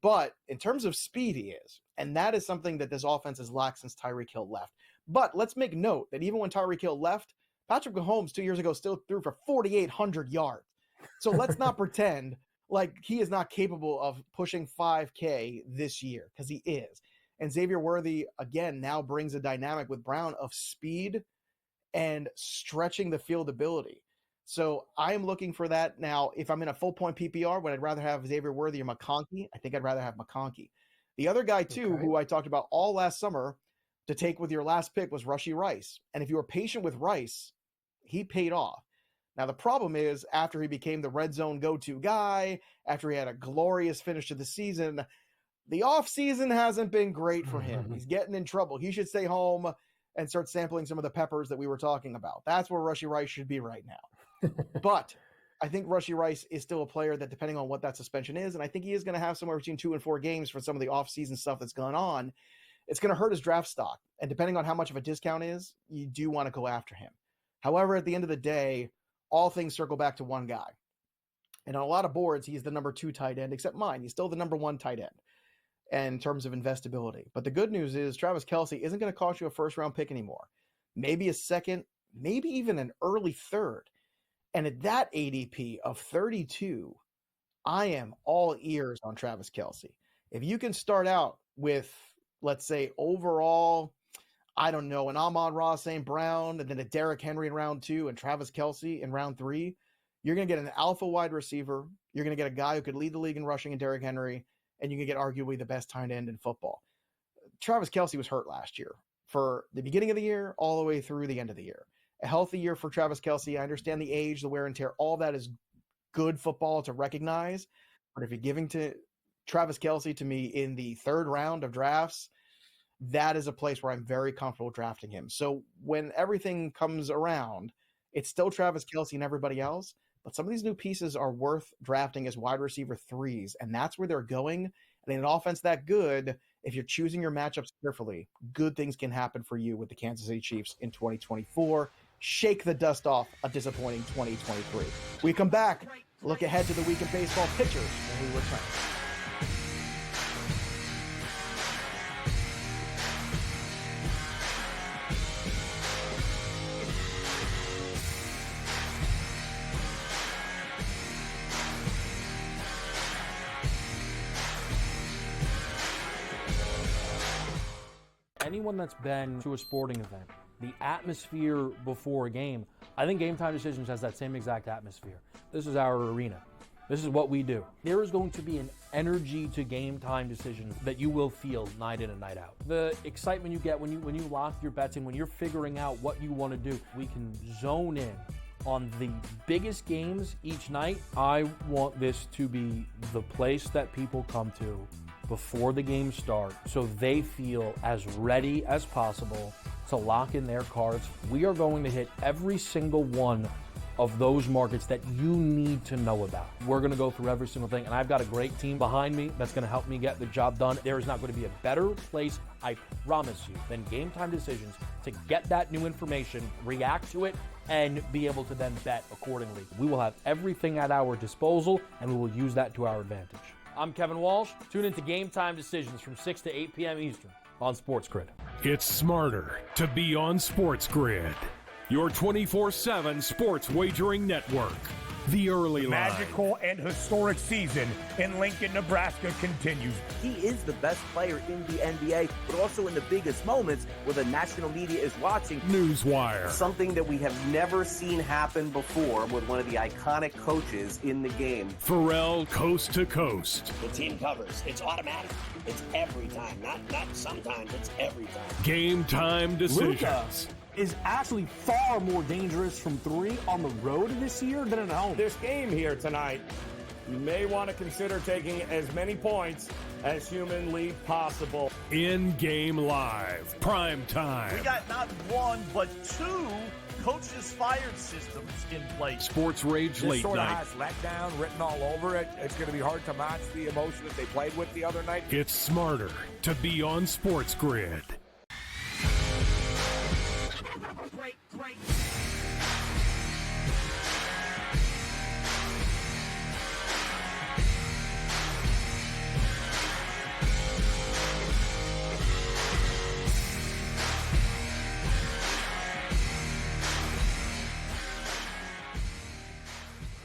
but in terms of speed, he is. And that is something that this offense has lacked since Tyreek Hill left. But let's make note that even when Tyreek Hill left, Patrick Mahomes 2 years ago still threw for 4,800 yards. So let's not pretend like he is not capable of pushing 5K this year, because he is. And Xavier Worthy, again, now brings a dynamic with Brown of speed and stretching the field ability. So I am looking for that. Now, if I'm in a full-point PPR, would I rather have Xavier Worthy or McConkey? I think I'd rather have McConkey. The other guy, too, who I talked about all last summer to take with your last pick was Rashee Rice. And if you were patient with Rice, he paid off. Now, the problem is after he became the red zone go-to guy, after he had a glorious finish to the season, the offseason hasn't been great for him. He's getting in trouble. He should stay home and start sampling some of the peppers that we were talking about. That's where Rashee Rice should be right now. But I think Rashee Rice is still a player that, depending on what that suspension is, and I think he is going to have somewhere between 2 and 4 games for some of the offseason stuff that's going on, it's going to hurt his draft stock. And depending on how much of a discount is, you do want to go after him. However, at the end of the day, all things circle back to one guy. And on a lot of boards, he's the number 2 tight end, except mine. He's still the number 1 tight end in terms of investability. But the good news is Travis Kelce isn't going to cost you a first-round pick anymore. Maybe a second, maybe even an early third. And at that ADP of 32, I am all ears on Travis Kelce. If you can start out with, let's say, overall, I don't know, an Amon-Ra St. Brown, and then a Derrick Henry in round 2 and Travis Kelce in round 3, you're going to get an alpha wide receiver. You're going to get a guy who could lead the league in rushing in Derrick Henry, and you can get arguably the best tight end in football. Travis Kelce was hurt last year for the beginning of the year all the way through the end of the year. A healthy year for Travis Kelce. I understand the age, the wear and tear, all that is good football to recognize. But if you're giving to Travis Kelce to me in the 3rd round of drafts, that is a place where I'm very comfortable drafting him. So when everything comes around, it's still Travis Kelce and everybody else, but some of these new pieces are worth drafting as wide receiver 3s, and that's where they're going. And in an offense that good, if you're choosing your matchups carefully, good things can happen for you with the Kansas City Chiefs in 2024. Shake the dust off a disappointing 2023. We come back, look ahead to the week in baseball pitchers when we return. Anyone that's been to a sporting event, the atmosphere before a game, I think Game Time Decisions has that same exact atmosphere. This is our arena. This is what we do. There is going to be an energy to Game Time Decisions that you will feel night in and night out. The excitement you get when you lock your bets in, when you're figuring out what you want to do, we can zone in on the biggest games each night. I want this to be the place that people come to before the games start so they feel as ready as possible to lock in their cards. We are going to hit every single one of those markets that you need to know about. We're going to go through every single thing, and I've got a great team behind me that's going to help me get the job done. There is not going to be a better place, I promise you, than Game Time Decisions to get that new information, react to it, and be able to then bet accordingly. We will have everything at our disposal, and we will use that to our advantage. I'm Kevin Walsh. Tune into Game Time Decisions from 6 to 8 p.m. Eastern on SportsGrid. It's smarter to be on SportsGrid, your 24/7 sports wagering network. The early line. Magical and historic season in Lincoln, Nebraska continues. He is the best player in the NBA, but also in the biggest moments where the national media is watching. Newswire. Something that we have never seen happen before with one of the iconic coaches in the game. Pharrell, coast to coast. The team covers. It's automatic. It's every time. Not sometimes. It's every time. Game Time Decisions. Luka is actually far more dangerous from three on the road this year than at home. This game here tonight, you may want to consider taking as many points as humanly possible. In-game live, prime time. We got not one, but two coaches fired systems in place. Sports Rage This late sort of night. has letdown written all over it. It's going to be hard to match the emotion that they played with the other night. It's smarter to be on SportsGrid. Great.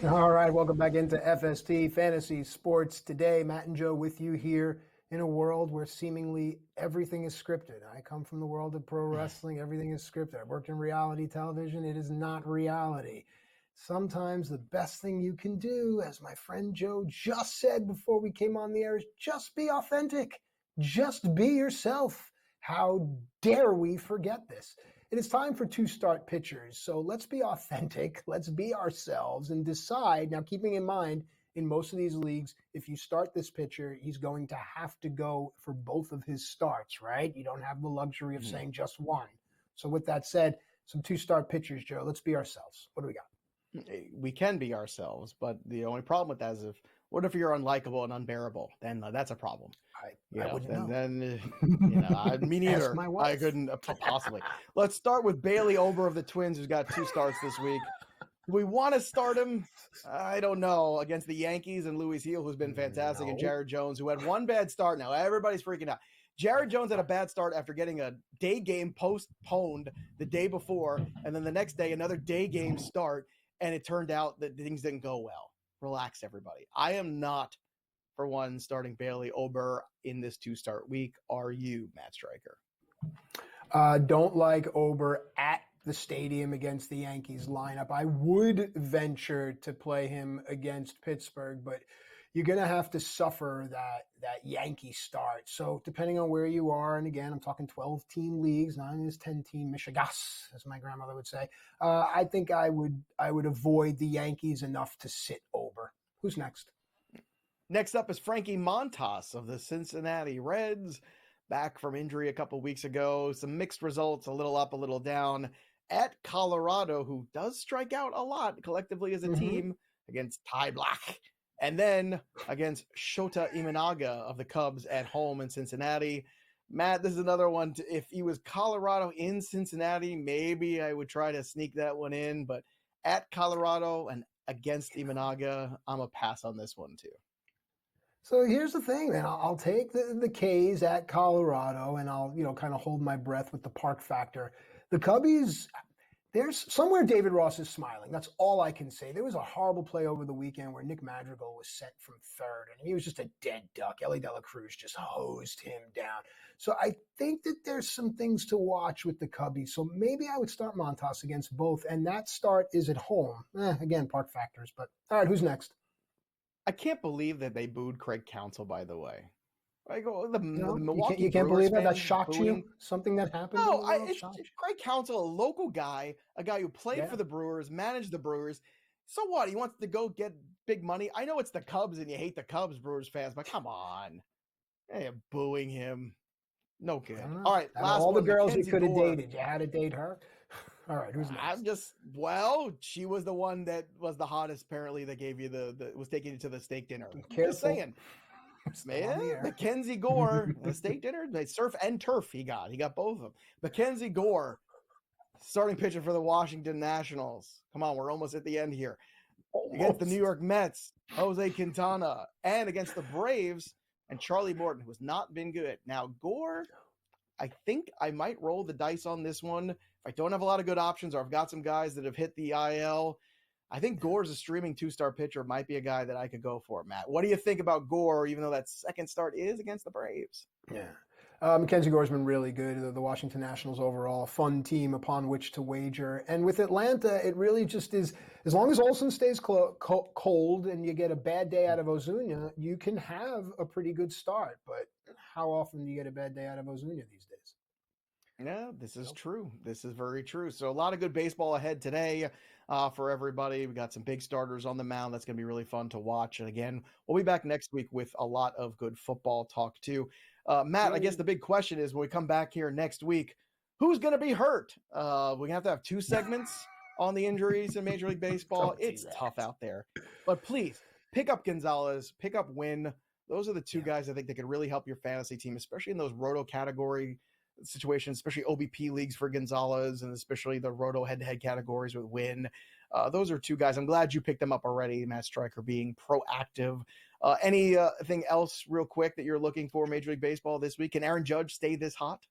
All right, welcome back into FST Fantasy Sports Today. Matt and Joe with you here in a world where seemingly everything is scripted. I come from the world of pro wrestling. Everything is scripted. I've worked in reality television. It is not reality. Sometimes the best thing you can do, as my friend Joe just said before we came on the air, is just be authentic. Just be yourself. How dare we forget this? It is time for two start pitchers. So let's be authentic. Let's be ourselves and decide. Now, keeping in mind, in most of these leagues, if you start this pitcher, he's going to have to go for both of his starts, right? You don't have the luxury of saying just one. So with that said, some two start pitchers, Joe. Let's be ourselves. What do we got? We can be ourselves, but the only problem with that is what if you're unlikable and unbearable? Then that's a problem. I wouldn't know. Then me neither. my wife. I couldn't possibly. Let's start with Bailey Ober of the Twins, who's got 2 starts this week. Do we want to start him? I don't know. Against the Yankees and Luis Heel, who's been fantastic, and Jared Jones, who had 1 bad start. Now everybody's freaking out. Jared Jones had a bad start after getting a day game postponed the day before, and then the next day another day game start, and it turned out that things didn't go well. Relax, everybody. I am not, for one, starting Bailey Ober in this 2-start week. Are you, Matt Striker? Don't like Ober at the stadium against the Yankees lineup. I would venture to play him against Pittsburgh, but you're going to have to suffer that Yankee start. So depending on where you are, and again, I'm talking 12-team leagues, not in this 10-team Michigas, as my grandmother would say. I think I would avoid the Yankees enough to sit Ober. Who's next? Next up is Frankie Montas of the Cincinnati Reds, back from injury a couple weeks ago. Some mixed results, a little up, a little down, at Colorado, who does strike out a lot collectively as a team, against Ty Blach And then against Shota Imanaga of the Cubs at home in Cincinnati. Matt, this is another one. If he was Colorado in Cincinnati, maybe I would try to sneak that one in. But at Colorado and against Imanaga, I'm a pass on this one too. So here's the thing, man. I'll take the K's at Colorado, and I'll kind of hold my breath with the park factor. The Cubbies, there's somewhere David Ross is smiling. That's all I can say. There was a horrible play over the weekend where Nick Madrigal was sent from third, and he was just a dead duck. Ellie De La Cruz just hosed him down. So I think that there's some things to watch with the Cubbies. So maybe I would start Montas against both, and that start is at home. Again, park factors. But all right, who's next? I can't believe that they booed Craig Counsell, by the way. I go, the Milwaukee you can't believe that shocked you? Something that happened? No, it's Craig Counsell, a local guy, a guy who played for the Brewers, managed the Brewers. So what? He wants to go get big money. I know it's the Cubs and you hate the Cubs, Brewers fans, but come on. Hey, booing him. No good. All right, last all one. The girls Mackenzie you could have Gore. dated, you had to date her? All right, who's next? She was the one that was the hottest, apparently, that gave you was taking you to the steak dinner. Careful. Just saying. Man, Mackenzie Gore, the steak dinner, they surf and turf he got both of them. Mackenzie Gore, starting pitcher for the Washington Nationals. Come on, we're almost at the end here. Against the New York Mets, Jose Quintana, and against the Braves and Charlie Morton, who has not been good. Now, Gore, I think I might roll the dice on this one. If I don't have a lot of good options or I've got some guys that have hit the IL, I think Gore's a streaming 2-star pitcher, might be a guy that I could go for, Matt. What do you think about Gore, even though that second start is against the Braves? Yeah. Mackenzie Gore's been really good. The Washington Nationals overall, a fun team upon which to wager. And with Atlanta, it really just is, as long as Olsen stays cold and you get a bad day out of Ozuna, you can have a pretty good start. But how often do you get a bad day out of Ozuna these days? Yeah, this is true. This is very true. So a lot of good baseball ahead today for everybody. We got some big starters on the mound. That's going to be really fun to watch. And again, we'll be back next week with a lot of good football talk too. Matt, I guess the big question is when we come back here next week, who's going to be hurt? We're going to have 2 segments on the injuries in Major League Baseball. It's tough out there. But please, pick up Gonzalez, pick up Wynn. Those are the 2 guys I think that could really help your fantasy team, especially in those roto category situations, especially OBP leagues for Gonzalez, and especially the roto head-to-head categories with Wynn. Those are 2 guys. I'm glad you picked them up already, Matt Striker, being proactive. Anything else real quick that you're looking for Major League Baseball this week? Can Aaron Judge stay this hot?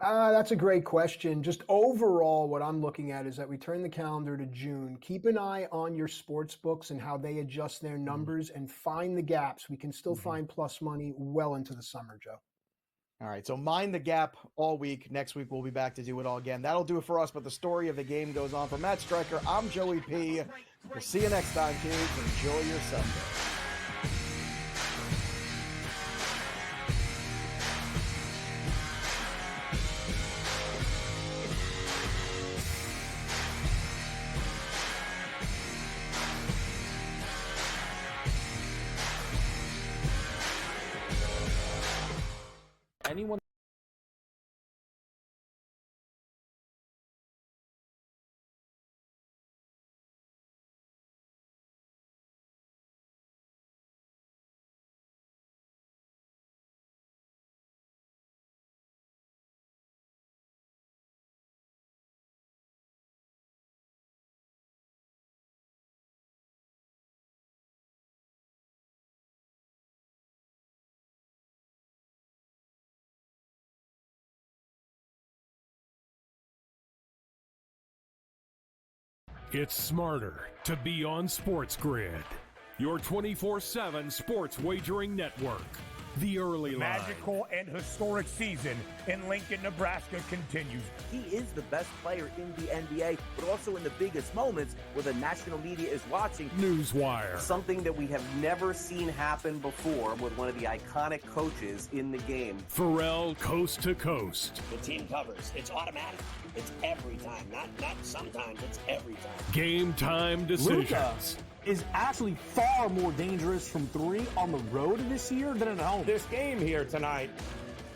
That's a great question. Just overall, what I'm looking at is that we turn the calendar to June. Keep an eye on your sports books and how they adjust their numbers and find the gaps. We can still find plus money well into the summer, Joe. All right, so mind the gap all week. Next week, we'll be back to do it all again. That'll do it for us, but the story of the game goes on. For Matt Striker, I'm Joey P. We'll see you next time, kids. Enjoy your Sunday. Anyone It's smarter to be on SportsGrid, your 24/7 sports wagering network. The early line. Magical and historic season in Lincoln, Nebraska continues. He is the best player in the NBA, but also in the biggest moments where the national media is watching. Newswire. Something that we have never seen happen before with one of the iconic coaches in the game. Pharrell Coast to Coast. The team covers. It's automatic. It's every time. Not sometimes. It's every time. Game time decisions. Luka is actually far more dangerous from 3 on the road this year than at home. This game here tonight,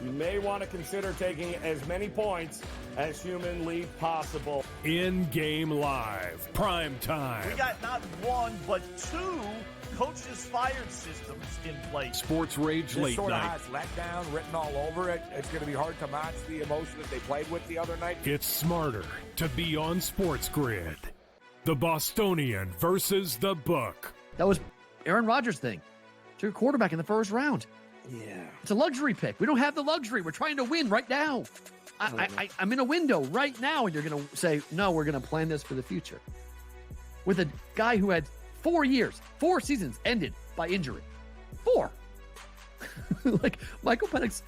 you may want to consider taking as many points as humanly possible. In-game live. Prime time. We got not 1, but 2 coaches fired systems in place. Sports Rage This Late sort Night. of has letdown written all over it. It's going to be hard to match the emotion that they played with the other night. It's smarter to be on SportsGrid. The Bostonian versus the Book. That was Aaron Rodgers' thing. Took a quarterback in the first round. Yeah. It's a luxury pick. We don't have the luxury. We're trying to win right now. I'm in a window right now, and you're going to say, no, we're going to plan this for the future. With a guy who had 4 years, 4 seasons ended by injury. 4. Like, Michael Penix